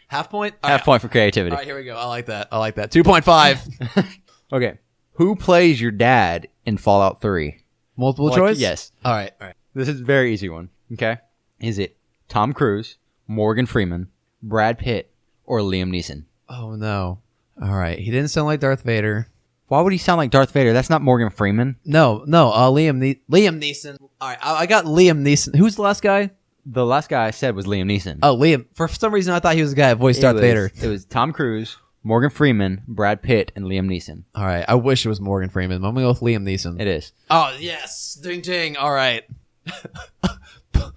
Half point. All Half right. point for creativity. All right. Here we go. I like that. 2.5. Okay. Who plays your dad in Fallout 3? Multiple Like, choice. yes. All right. All right. This is a very easy one. Okay. Is it Tom Cruise, Morgan Freeman, Brad Pitt, or Liam Neeson? Oh no. All right. He didn't sound like Darth Vader. Why would he sound like Darth Vader? That's not Morgan Freeman. No. Liam Neeson. All right. I got Liam Neeson. Who's the last guy? The last guy I said was Liam Neeson. Oh, Liam. For some reason, I thought he was the guy that voiced Darth Vader. It was Tom Cruise, Morgan Freeman, Brad Pitt, and Liam Neeson. All right. I wish it was Morgan Freeman. I'm gonna go with Liam Neeson. It is. Oh yes. Ding ding. All right.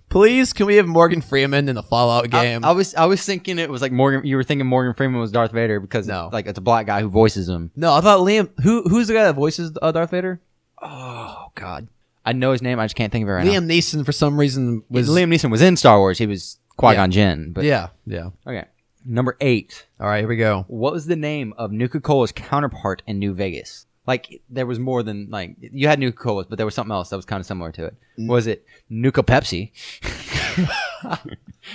Please, can we have Morgan Freeman in the Fallout game? I was thinking it was like Morgan. You were thinking Morgan Freeman was Darth Vader because No. like it's a black guy who voices him. No, I thought Liam. Who's the guy that voices Darth Vader? Oh God, I know his name. I just can't think of it right Liam Neeson for some reason was. Liam Neeson was in Star Wars. He was Qui-Gon Jinn. But Yeah. okay. Number 8. All right, here we go. What was the name of Nuka-Cola's counterpart in New Vegas? Like there was more than like you had Nuka-Colas, but there was something else that was kind of similar to it. Was it Nuka Pepsi?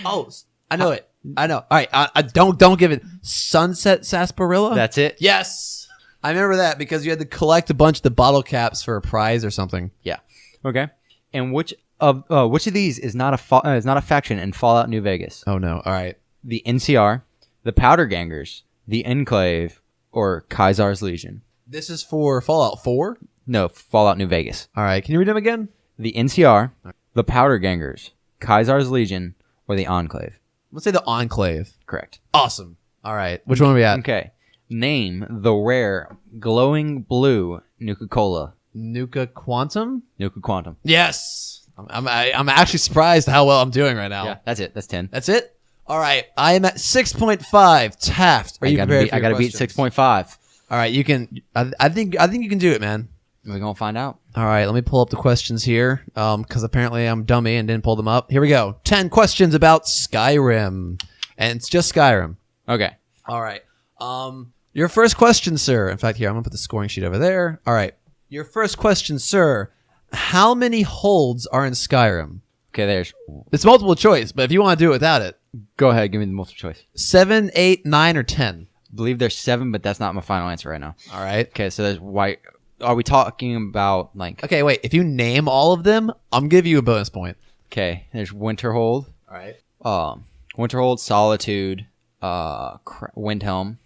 Oh, I know it. I know. All right, I don't give it. Sunset Sarsaparilla. That's it. Yes, I remember that because you had to collect a bunch of the bottle caps for a prize or something. Yeah. Okay. And which of these is not a faction in Fallout New Vegas? Oh no. All right. The NCR, the Powder Gangers, the Enclave, or Kaisar's Legion? This is for Fallout 4. No, Fallout New Vegas. All right. Can you read them again? The NCR, the Powder Gangers, Kaisar's Legion, or the Enclave? Let's say the Enclave. Correct. Awesome. All right. Which one are we at? Okay. Name the rare glowing blue Nuka-Cola. Nuka Quantum. Nuka Quantum. Yes. I'm actually surprised how well I'm doing right now. Yeah, that's it. That's 10. That's it. All right. I am at 6.5. Taft. Are you prepared? I gotta beat 6.5. All right. You can. I think you can do it, man. We're gonna find out. All right, let me pull up the questions here, because apparently I'm dummy and didn't pull them up. Here we go. 10 questions about Skyrim, and it's just Skyrim. Okay. All right. Your first question, sir. In fact, here I'm gonna put the scoring sheet over there. All right. Your first question, sir. How many holds are in Skyrim? Okay. There's. It's multiple choice, but if you want to do it without it, Go ahead. Give me the multiple choice. 7, 8, 9, or 10. I believe there's 7, but that's not my final answer right now. All right. Okay. So there's white. Are we talking about like? Okay, wait. If you name all of them, I'm giving you a bonus point. Okay. There's Winterhold. All right. Winterhold, Solitude, Windhelm.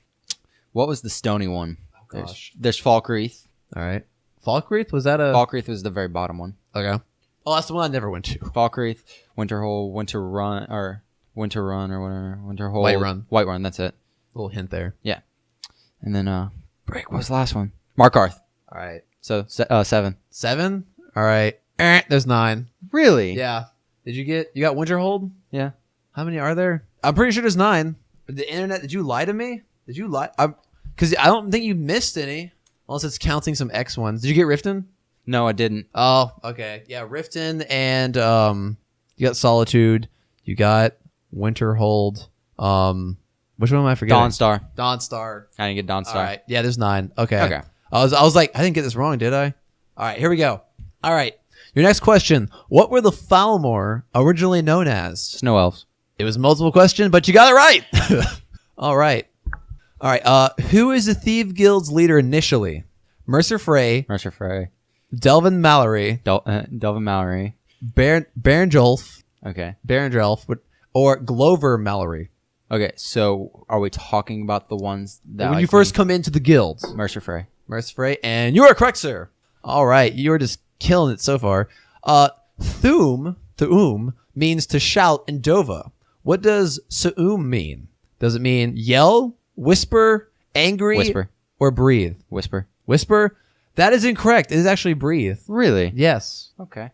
What was the stony one? gosh. There's Falkreath. All right. Falkreath, was that a... Falkreath was the very bottom one. Okay. Oh, that's the one I never went to. Falkreath, Winterhold, Winterrun, or whatever. Winterhold. Whiterun. Whiterun, that's it. Little hint there. Yeah. And then break. What was the last one? Markarth. All right. So 7. 7. All right. There's 9. Really? Yeah. You got Winterhold? Yeah. How many are there? I'm pretty sure there's 9. The internet, did you lie to me? Did you lie? Because I don't think you missed any, unless it's counting some X ones. Did you get Riften? No, I didn't. Oh, okay. Yeah, Riften and you got Solitude. You got Winterhold. Which one am I forgetting? Dawnstar. Dawnstar. I didn't get Dawnstar. All right. Yeah, there's 9. Okay. Okay. I was like, I didn't get this wrong, did I? All right, here we go. All right. Your next question. What were the Falmor originally known as? Snow elves. It was a multiple question, but you got it right. All right. All right. Who is the Thief Guild's leader initially? Mercer Frey, Mercer Frey. Delvin Mallory, Delvin Mallory. Barondrolf, Okay. or Glover Mallory. Okay, so are we talking about the ones that When you first come into the guild. Mercer Frey. Mercer Frey, and you are correct, sir. All right. You are just killing it so far. Thum means to shout in Dova. What does Su'um mean? Does it mean yell, whisper, angry, Whisper. or breathe? Whisper. Whisper? That is incorrect. It is actually breathe. Really? Yes. Okay.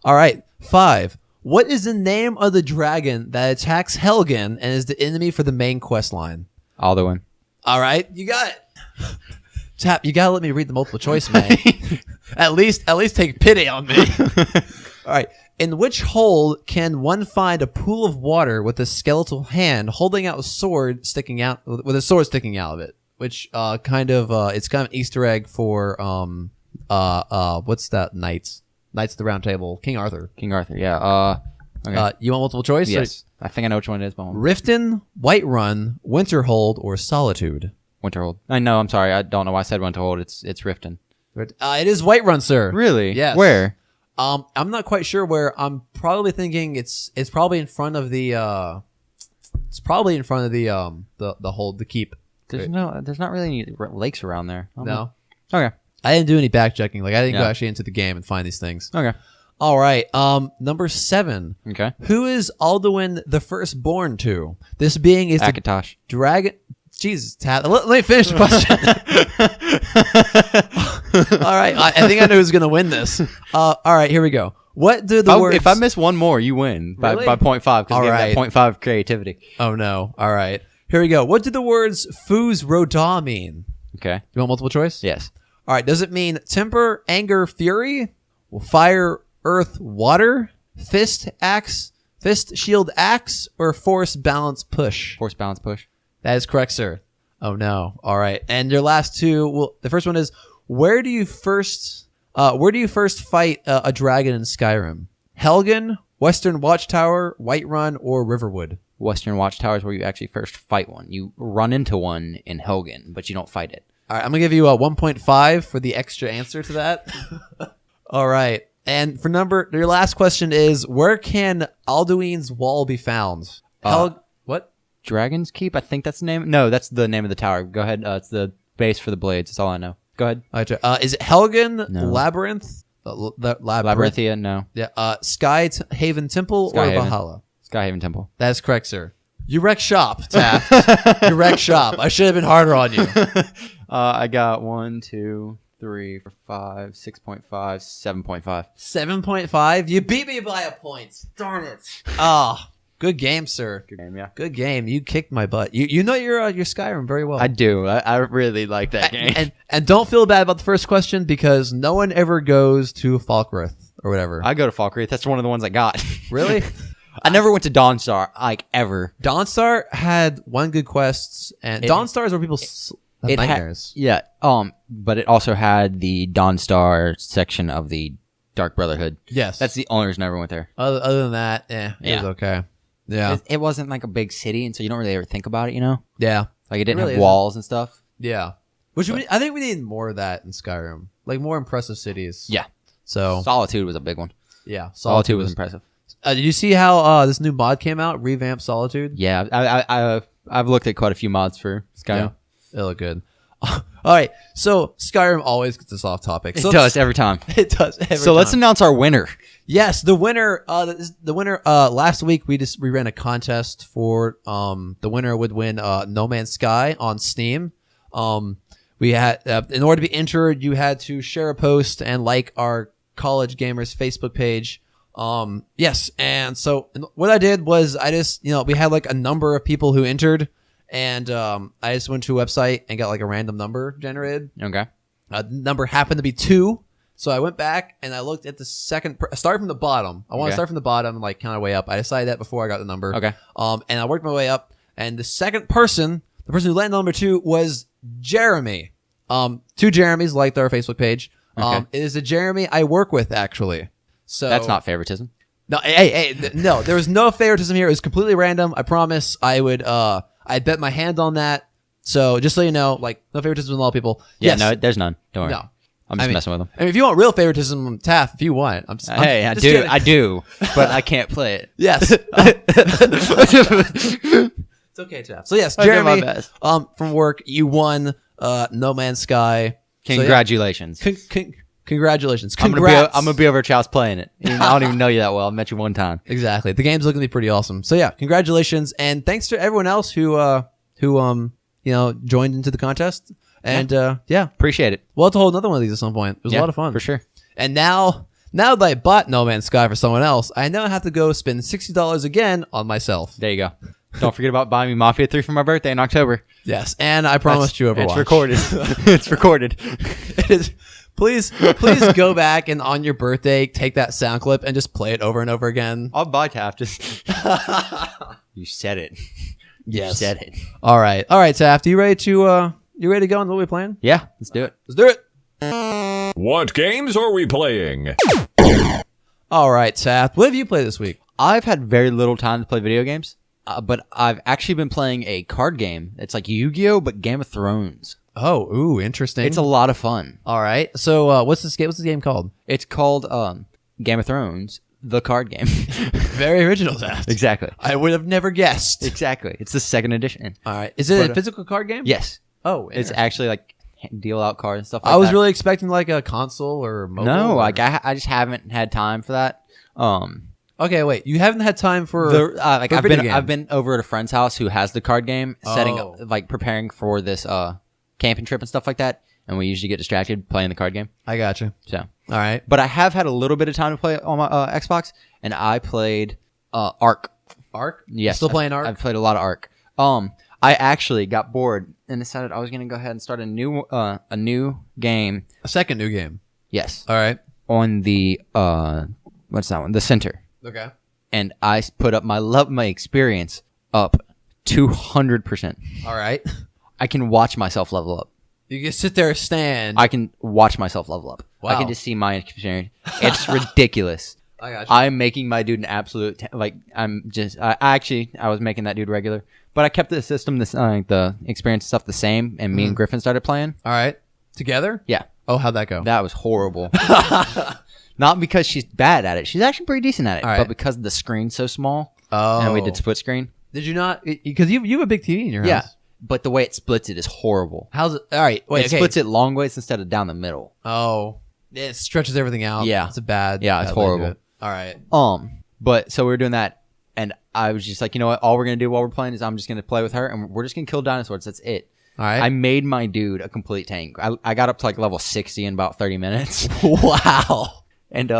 All right. 5. What is the name of the dragon that attacks Helgen and is the enemy for the main quest line? Alduin. All right. You got it. Tap, you got to let me read the multiple choice, man. At least take pity on me. All right. In which hole can one find a pool of water with a skeletal hand holding out a sword sticking out with a sword sticking out of it? Which it's kind of an Easter egg for what's that? Knights of the Round Table. King Arthur. King Arthur, yeah. Okay. You want multiple choice? Yes. I think I know which one it is. But Riften, Whiterun, Winterhold, or Solitude? Winterhold. I know. I'm sorry. I don't know why I said Winterhold. It's Riften. It is Whiterun, sir. Really? Yes. Where? I'm not quite sure where. I'm probably thinking it's probably in front of the the keep. There's not really any lakes around there. No. Okay. I didn't do any back checking. Like I didn't go Yeah. actually into the game and find these things. Okay. All right. Number 7. Okay. Who is Alduin the firstborn to? This being is the Akatosh. dragon. Jesus, let me finish the question. All right. I think I know who's gonna win this. All right. Here we go. What do the words? If I miss one more, you win Really? by 0.5 because All you have right. that 0.5 creativity. Oh no. All right. Here we go. What do the words "Fuz Rodah" mean? Okay. You want multiple choice? Yes. All right. Does it mean temper, anger, fury, fire, earth, water, fist, shield, axe, or force, balance, push? Force, balance, push. That is correct, sir. Oh no. All right. And your last two. Well, the first one is where do you first fight a dragon in Skyrim? Helgen, Western Watchtower, Whiterun, or Riverwood? Western Watchtower is where you actually first fight one. You run into one in Helgen, but you don't fight it. All right. I'm gonna give you a 1.5 for the extra answer to that. All right. And for your last question is where can Alduin's wall be found? What? Dragon's Keep? I think that's the name. No, that's the name of the tower. Go ahead. It's the base for the blades. That's all I know. Go ahead. Is it Helgen, No. Labyrinth? The Labyrinth? Labyrinthia? No. Yeah. Haven Temple or Skyhaven. Valhalla? Skyhaven Temple. That's correct, sir. You wreck shop, Taft. You wreck shop. I should have been harder on you. I got 1, 2, 3, 4, 5, 6.5, 7.5. 7.5. You beat me by a point. Darn it. Ah, good game, sir. Good game, yeah. Good game. You kicked my butt. You know your Skyrim very well. I do. I really like that game. And don't feel bad about the first question because no one ever goes to Falkreath or whatever. I go to Falkreath. That's one of the ones I got. Really? I never went to Dawnstar, like, ever. Dawnstar had one good quest, and Dawnstar is where people have nightmares. Yeah. But it also had the Dawnstar section of the Dark Brotherhood. Yes. That's the only reason I ever went there. Other than that, it was okay. Yeah. It wasn't like a big city, and so you don't really ever think about it, you know? Yeah. Like, it didn't Really have isn't. walls and stuff. Yeah. I think we need more of that in Skyrim. Like more impressive cities. Yeah. So Solitude was a big one. yeah, Solitude was impressive. Did you see how this new mod came out? Revamped Solitude. Yeah, I've looked at quite a few mods for Skyrim. It looked good. All right. So Skyrim always gets us off topic. It does every time. It does. Every So let's time. announce our winner. Yes, the winner. The winner. Last week we ran a contest for the winner would win No Man's Sky on Steam. We had in order to be entered, you had to share a post and like our College Gamers Facebook page. Yes, and so what I did was I just we had like a number of people who entered, and I just went to a website and got like a random number generated. Okay. The number happened to be 2. So I went back and I looked at the second. Start from the bottom. I want to Okay. start from the bottom and like kind of way up. I decided that before I got the number. Okay. And I worked my way up. And the second person, the person who landed on number 2, was Jeremy. 2 Jeremys liked our Facebook page. Okay. It is a Jeremy I work with actually. So That's not favoritism. No. No. There was no favoritism here. It was completely random. I promise. I would. I bet my hand on that. So just so you know, like no favoritism with all people. Yeah, Yes. no, there's none. Don't worry. No. I'm just messing with them. I mean, if you want real favoritism, Taff, if you want, I'm just, Hey, I'm I just do, kidding. I do, but I can't play it. Yes. It's okay, Taff. So yes, I did my Jeremy, best. from work, you won No Man's Sky. So, yeah, Congratulations. congratulations. I'm Congrats. gonna be over at your house playing it. I don't even know you that well. I met you one time. Exactly. The game's looking to be pretty awesome. So yeah, congratulations, and thanks to everyone else who joined into the contest. And yeah, Appreciate it. we'll have to hold another one of these at some point. It was a lot of fun for sure. And now that I bought No Man's Sky for someone else, I now have to go spend $60 again on myself. There you go. Don't forget about buying me Mafia 3 for my birthday in October. Yes, and I promised you Overwatch. It's recorded. It's recorded. It is. Please go back and on your birthday take that sound clip and just play it over and over again. I'll buy Taft. Just you said it. Yes. You said it. All right, Taft. You ready to go on what we're playing? Yeah, let's do it. Let's do it. What games are we playing? All right, Taft. What have you played this week? I've had very little time to play video games, but I've actually been playing a card game. It's like Yu-Gi-Oh, but Game of Thrones. Oh, ooh, interesting. It's a lot of fun. All right. So, what's this game? What's this game called? It's called Game of Thrones, the card game. Very original, Taft. Exactly. I would have never guessed. Exactly. It's the second edition. All right. Is it But, a physical card game? Yes. Oh, It's actually like deal out cards and stuff like I was that. really expecting like a console or mobile. No, or... like I just haven't had time for that. Okay, wait. You haven't had time for Like for a I've video been game. I've been over at a friend's house who has the card game, setting Oh. up, like preparing for this camping trip and stuff like that, and we usually get distracted playing the card game. I got you. So, All right. but I have had a little bit of time to play on my Xbox, and I played Ark. Ark? Yes, Still playing Ark? I've played a lot of Ark. I actually got bored and decided I was gonna go ahead and start a new game. A second new game. Yes, All right. on the what's that one? The Center. Okay. And I put up my experience up 200%. All right. I can watch myself level up. You can sit there, stand. I can watch myself level up. I Wow. can just see my experience. It's ridiculous. I got you. I'm making my dude an absolute I was making that dude regular, but I kept the system the experience stuff the same, and me and Griffin started playing. All right. Together? Yeah, Oh, how'd that go? that was horrible. Not because she's bad at it. She's actually pretty decent at it, All right. but because the screen's so small, Oh. and we did split screen. Did you not? Because you have a big TV in your house. Yeah, but the way it splits it is horrible. How's it? All right. Wait. It Okay. splits it long ways instead of down the middle. Oh. It stretches everything out. Yeah. It's a bad. Yeah, it's bad way to do horrible. it. All right. But so we were doing that, and I was just like, you know what? All we're gonna do while we're playing is I'm just gonna play with her, and we're just gonna kill dinosaurs. That's it. All right. I made my dude a complete tank. I got up to like level 60 in about 30 minutes, Wow. and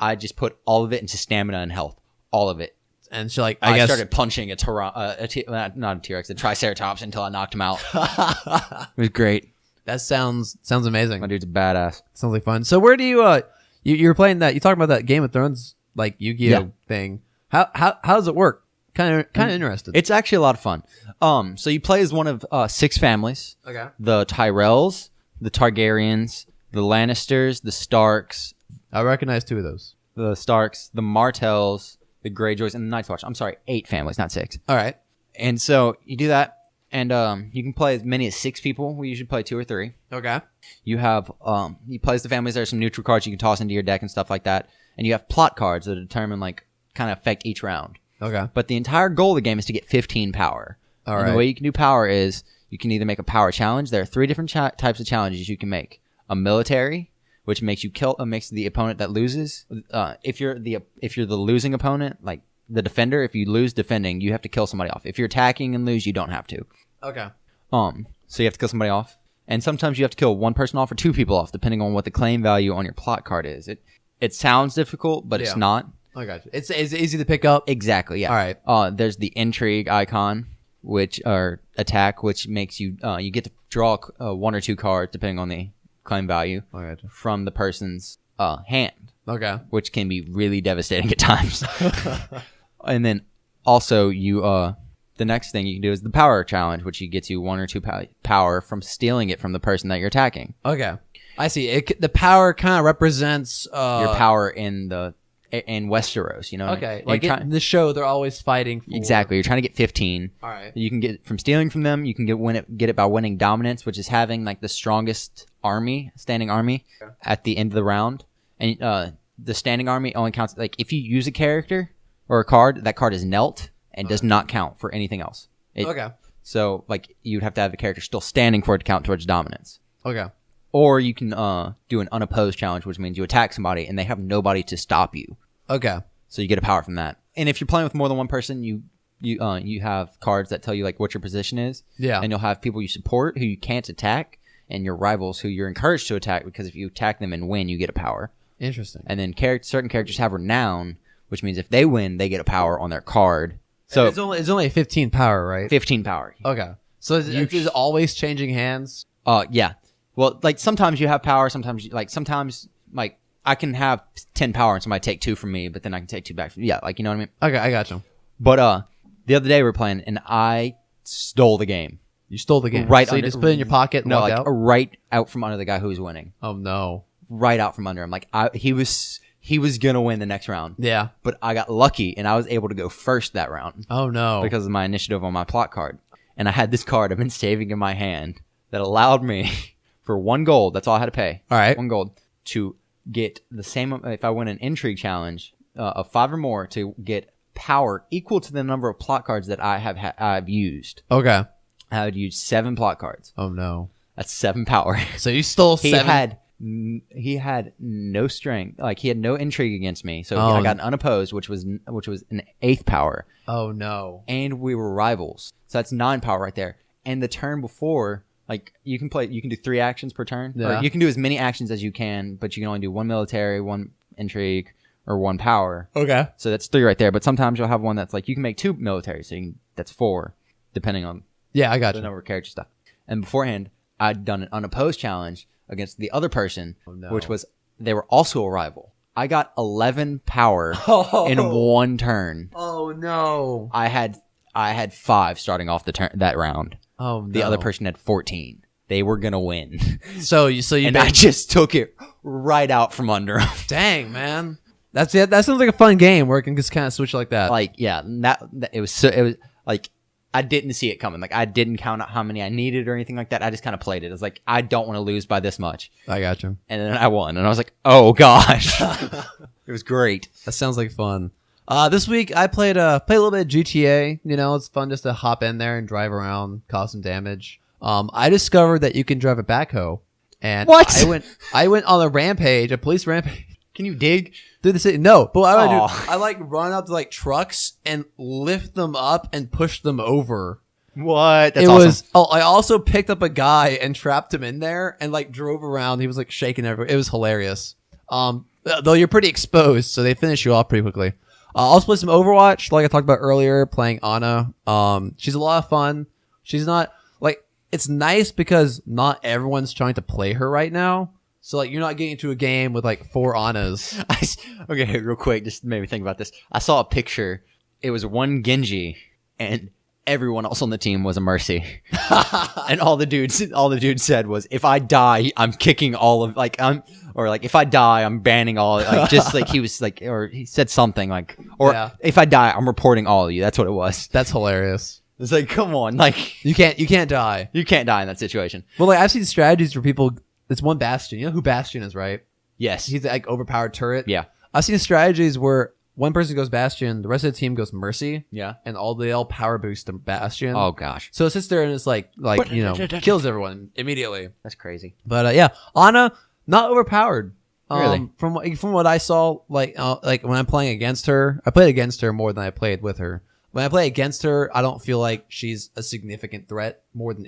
I just put all of it into stamina and health, all of it. And she like, I I guess. started punching not a T-Rex, a Triceratops until I knocked him out. It was great. That sounds amazing. My dude's a badass. Sounds like fun. So where do you were playing that? You talking about that Game of Thrones like Yu-Gi-Oh Yeah. thing? How does it work? Kind of interested. It's actually a lot of fun. So you play as one of 6 families: Okay. the Tyrells, the Targaryens, the Lannisters, the Starks, I recognize 2 of those. the Martells, the Greyjoys, and the Night's Watch. I'm sorry, 8 families, not 6. All right. And so you do that, and you can play as many as 6 people. We usually play 2 or 3. Okay. You have you play as the families. There's some neutral cards you can toss into your deck and stuff like that, and you have plot cards that determine kind of affect each round. Okay. But the entire goal of the game is to get 15 power. All And right. the way you can do power is you can either make a power challenge. There are 3 different types of challenges you can make. A military, which makes you kill, makes the opponent that loses. If you're the losing opponent, like the defender, if you lose defending, you have to kill somebody off. If you're attacking and lose, you don't have to. Okay. So you have to kill somebody off, and sometimes you have to kill 1 person off or 2 people off, depending on what the claim value on your plot card is. It sounds difficult, but it's not. I got you. It's easy to pick up. Exactly. Yeah. All right. There's the intrigue icon, or attack, which makes you you get to draw 1 or 2 cards depending on the claim value from the person's hand. Okay. Which can be really devastating at times. And then also the next thing you can do is the power challenge, which you get you 1 or 2 power from stealing it from the person that you're attacking. Okay. I see. The power kind of represents your power in Westeros, you know? Okay. Like in the show, they're always fighting for... Exactly. You're trying to get 15. All right. You can get it from stealing from them. You can get it by winning dominance, which is having like the strongest standing army at the end of the round. And the standing army only counts, like if you use a character or a card, that card is knelt and does not count for anything else. Okay. So like you'd have to have a character still standing for it to count towards dominance. Okay. Or you can do an unopposed challenge, which means you attack somebody and they have nobody to stop you. Okay. So you get a power from that. And if you're playing with more than 1 person, you have cards that tell you like what your position is. Yeah. And you'll have people you support who you can't attack, and your rivals who you're encouraged to attack, because if you attack them and win, you get a power. Interesting. And then certain characters have renown, which means if they win, they get a power on their card. So it's only a 15 power, right? 15 power. Okay. So is it always changing hands? Yeah. Well, like sometimes you have power, sometimes I can have 10 power and somebody take 2 from me, but then I can take 2 back from you. Yeah, like you know what I mean? Okay, I got you. But the other day we were playing and I stole the game. You stole the game. Right. So you just put it in your pocket and walk out? Right out from under the guy who was winning. Oh no. Right out from under him. Like he was gonna win the next round. Yeah. But I got lucky and I was able to go first that round. Oh no. Because of my initiative on my plot card. And I had this card I've been saving in my hand that allowed me for 1 gold, that's all I had to pay. All right. 1 gold to get the same, if I win an intrigue challenge of 5 or more, to get power equal to the number of plot cards that I've used. Okay. I would use 7 plot cards. Oh no. That's 7 power. So you stole 7. He had no strength, like he had no intrigue against me. So I got an unopposed, which was an 8th power. Oh no. And we were rivals. So that's 9 power right there. And the turn before, like you can do 3 actions per turn. Yeah. Or you can do as many actions as you can, but you can only do 1 military, 1 intrigue, or 1 power. Okay. So that's 3 right there. But sometimes you'll have one that's like you can make 2 military, so that's 4, depending on I got the you. number of character stuff. And beforehand, I'd done an unopposed challenge against the other person, which was they were also a rival. I got 11 power in 1 turn. Oh no. I had 5 starting off that round. Oh no. The other person had 14. They were gonna win. So you and I just took it right out from under them. Dang, man. That's it. That sounds like a fun game where it can just kind of switch like that. Like, yeah, it was like I didn't see it coming. Like I didn't count out how many I needed or anything like that. I just kind of played it. I was like, I don't want to lose by this much. I got you. And then I won, and I was like, oh gosh, it was great. That sounds like fun. This week I played a little bit of GTA. You know, it's fun just to hop in there and drive around, cause some damage. I discovered that you can drive a backhoe, and what? I went on a police rampage. Can you dig through the city? No, but what I do, I like run up to like trucks and lift them up and push them over. What? That's awesome. I also picked up a guy and trapped him in there and like drove around. He was like shaking everywhere. It was hilarious. Though you're pretty exposed, so they finish you off pretty quickly. I'll also play some Overwatch, like I talked about earlier, playing Ana. She's a lot of fun. She's not like, it's nice because not everyone's trying to play her right now. So like you're not getting into a game with like 4 Anas. Okay, real quick, just made me think about this. I saw a picture. It was 1 Genji, and everyone else on the team was a Mercy. And all the dude said was, if I die, I'm kicking all of if I die, I'm banning all, like, just like he was like, or he said something like, or if I die, I'm reporting all of you. That's what it was. That's hilarious. It's like, come on, like you can't die. You can't die in that situation. Well, like I've seen strategies where people. It's 1 Bastion. You know who Bastion is, right? Yes. He's like overpowered turret. Yeah. I've seen strategies where one person goes Bastion, the rest of the team goes Mercy, Yeah. and they all power boost to Bastion. Oh gosh, So it sits there and it's kills everyone immediately. that's crazy. But yeah, Ana not overpowered. Really? From what I saw, like when I'm playing against her, I played against her more than I played with her. When I play against her, I don't feel like she's a significant threat more than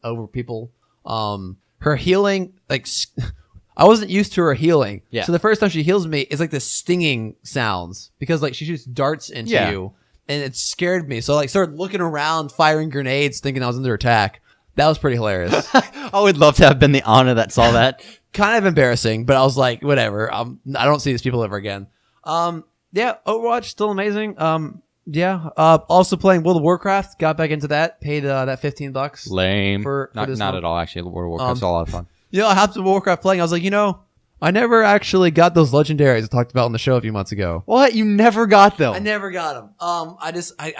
over people. Her healing, I wasn't used to her healing. Yeah. So the first time she heals me, it's like the stinging sounds because like she shoots darts into Yeah. you, and it scared me. So I started looking around, firing grenades, thinking I was under attack. That was pretty hilarious. I would love to have been the Ana that saw that. Kind of embarrassing, but I was like, whatever. I don't see these people ever again. Yeah, Overwatch still amazing. Yeah. Also playing World of Warcraft. Got back into that. Paid that $15. Lame. For not this not month. at all. Actually, World of Warcraft's a lot of fun. You know, I hopped into Warcraft playing. I was like, I never actually got those legendaries I talked about on the show a few months ago. What? You never got them? I never got them. I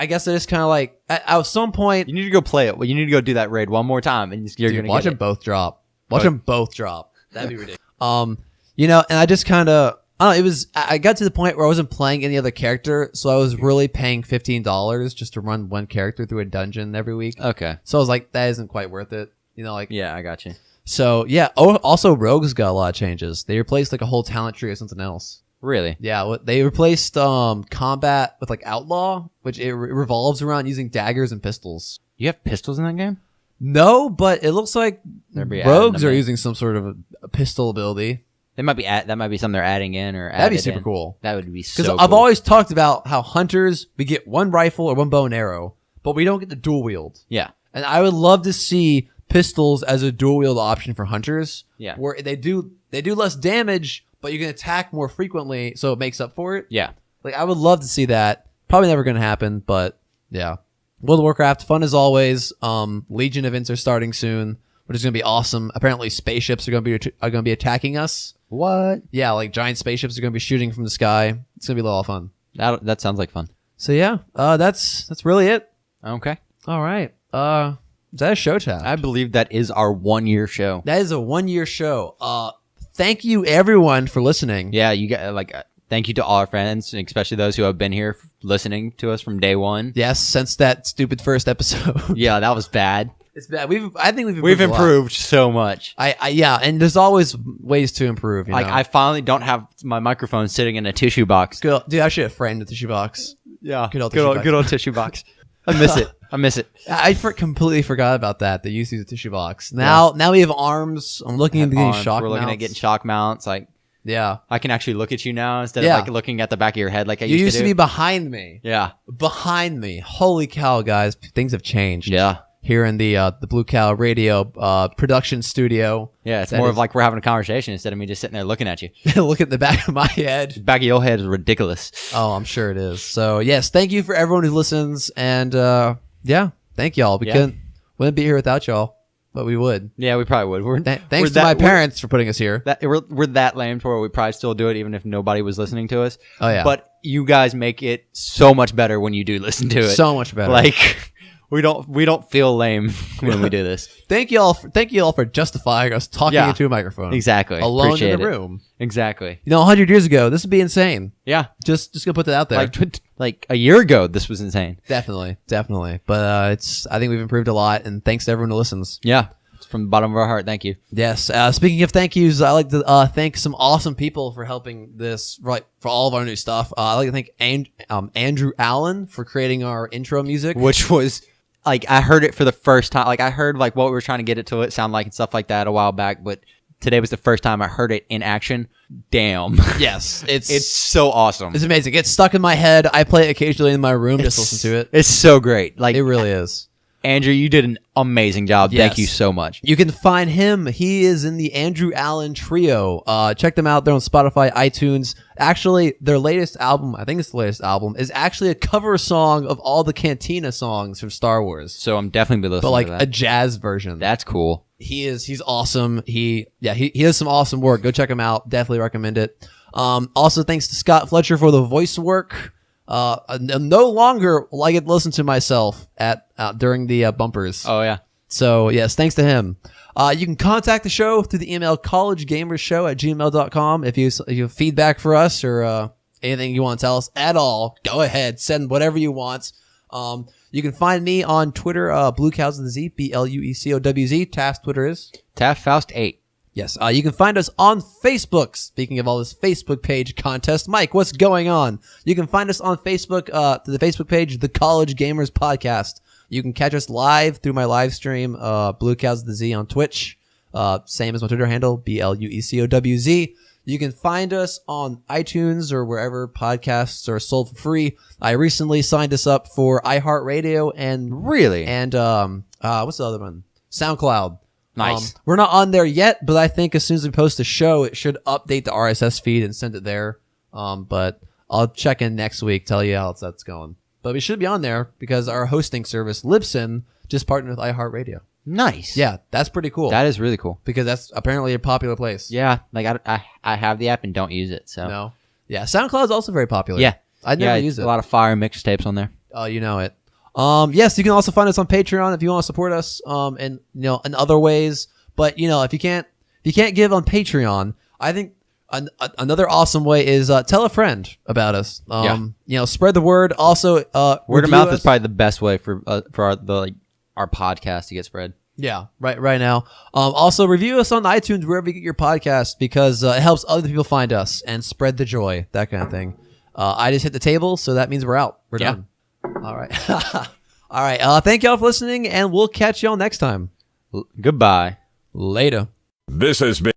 guess I just kind of like at some point. You need to go play it. Well, you need to go do that raid one more time, and you're Dude, gonna watch get them it. both drop. Watch them both drop. That'd be ridiculous. And I just kind of, I don't know, it was, I got to the point where I wasn't playing any other character, so I was really paying $15 just to run one character through a dungeon every week. Okay. So I was like, that isn't quite worth it. Yeah, I got you. So yeah. Oh, also Rogue's got a lot of changes. They replaced like a whole talent tree with something else. Really? Yeah, they replaced combat with like outlaw, which it revolves around using daggers and pistols. You have pistols in that game? No, but it looks like They'll be adding rogues them are in. using some sort of a pistol ability. That might be something they're adding in or That'd be added super in. cool. That would be so Because cool. I've always talked about how hunters, we get one rifle or one bow and arrow, but we don't get the dual wield. Yeah. And I would love to see pistols as a dual wield option for hunters. Yeah. Where they do less damage, but you can attack more frequently, so it makes up for it. Yeah. Like I would love to see that. Probably never gonna happen, but yeah. World of Warcraft, fun as always. Legion events are starting soon, which is gonna be awesome. Apparently spaceships are gonna be attacking us. What? Yeah, like giant spaceships are gonna be shooting from the sky. It's gonna be a lot of fun. That sounds like fun. So yeah, that's really it. Okay. All right. Is that a show chat? I believe that is our 1 year show. That is a 1 year show. Thank you everyone for listening. Yeah, you got thank you to all our friends, especially those who have been here listening to us from day one. Yes, since that stupid first episode. Yeah, that was bad. It's bad. I think we've We've a lot. improved so much. Yeah, and there's always ways to improve. Like I finally don't have my microphone sitting in a tissue box. Good, dude, I should have framed the tissue box. Yeah, Good old tissue box. good old tissue box. I miss it. I completely forgot about that. They used to use a tissue box. Now we have arms. I'm looking into getting Arms, shock We're looking mounts. at getting shock mounts. Like Yeah, I can actually look at you now instead Yeah. of like looking at the back of your head like I you used to to do. be behind me. Yeah, Behind me. Holy cow, guys! Things have changed. yeah, Here in the Blue Cow Radio production studio. yeah. It's That more is- of like we're having a conversation instead of me just sitting there looking at you. Look at the back of my head. The back of your head is ridiculous. Oh, I'm sure it is. So yes, thank you for everyone who listens, and yeah, thank y'all. Yeah. Wouldn't be here without y'all, but we would. Yeah, we probably would. We're, Thanks we're to that- my we're- parents for putting us here. we're that lame to where we probably still do it even if nobody was listening to us. Oh, yeah. But you guys make it so much better when you do listen to it. So much better. Like we don't feel lame when we do this. Thank you all for justifying us talking Yeah. into a microphone. Exactly. Alone Appreciate in the it. room. Exactly. 100 years ago, this would be insane. Yeah. Just gonna put that out there. Like a year ago, this was insane. Definitely. But I think we've improved a lot, and thanks to everyone who listens. Yeah. It's from the bottom of our heart. Thank you. Yes. Speaking of thank yous, I like to thank some awesome people for helping this, right, for all of our new stuff. I like to thank Andrew Allen for creating our intro music. Which was like I heard it for the first time. Like I heard like what we were trying to get it to sound like and stuff like that a while back, but today was the first time I heard it in action. Damn. Yes, It's so awesome. it's amazing. It's stuck in my head. I play it occasionally in my room. Just listen to it. It's so great. Like It really is. Andrew, you did an amazing job. Yes. Thank you so much. You can find him. He is in the Andrew Allen Trio. Check them out. They're on Spotify, iTunes. Actually, their latest album, I think it's the latest album, is actually a cover song of all the Cantina songs from Star Wars, So I'm definitely be listening but like to a that. jazz version. That's cool. He's awesome. He does some awesome work. Go check him out. Definitely recommend it. Also, thanks to Scott Fletcher for the voice work. No longer will I get to listen to myself during the bumpers. Oh yeah. So yes, thanks to him. You can contact the show through the email collegegamershow@gmail.com if you have feedback for us or anything you want to tell us at all, go ahead. Send whatever you want. You can find me on Twitter, BlueCowsWZ, BLUECOWZ. Taft's Twitter is? TaftFaust8. Yes. You can find us on Facebook. Speaking of all this Facebook page contest, Mike, what's going on? You can find us on Facebook, the Facebook page, The College Gamers Podcast. You can catch us live through my live stream, Blue Cows the Z on Twitch. Same as my Twitter handle, BLUECOWZ. You can find us on iTunes or wherever podcasts are sold for free. I recently signed us up for iHeartRadio and Really? what's the other one? SoundCloud. Nice. We're not on there yet, but I think as soon as we post a show, it should update the RSS feed and send it there. But I'll check in next week, tell you how that's going. But we should be on there because our hosting service, Libsyn, just partnered with iHeartRadio. Nice. Yeah, that's pretty cool. That is really cool. Because that's apparently a popular place. Yeah, like I have the app and don't use it. So No. Yeah, SoundCloud is also very popular. yeah, I never use it. A lot of fire mixtapes on there. Oh, you know it. Yes, you can also find us on Patreon if you want to support us. And in other ways. But if you can't give on Patreon, I think another awesome way is tell a friend about us. Spread the word. Also, Word of mouth is probably the best way for our podcast to get spread. Yeah, right now. Also, review us on iTunes wherever you get your podcast because it helps other people find us and spread the joy, that kind of thing. I just hit the table, so that means we're out. We're done. All right. All right. Thank y'all for listening, and we'll catch y'all next time. Goodbye. Later. This has been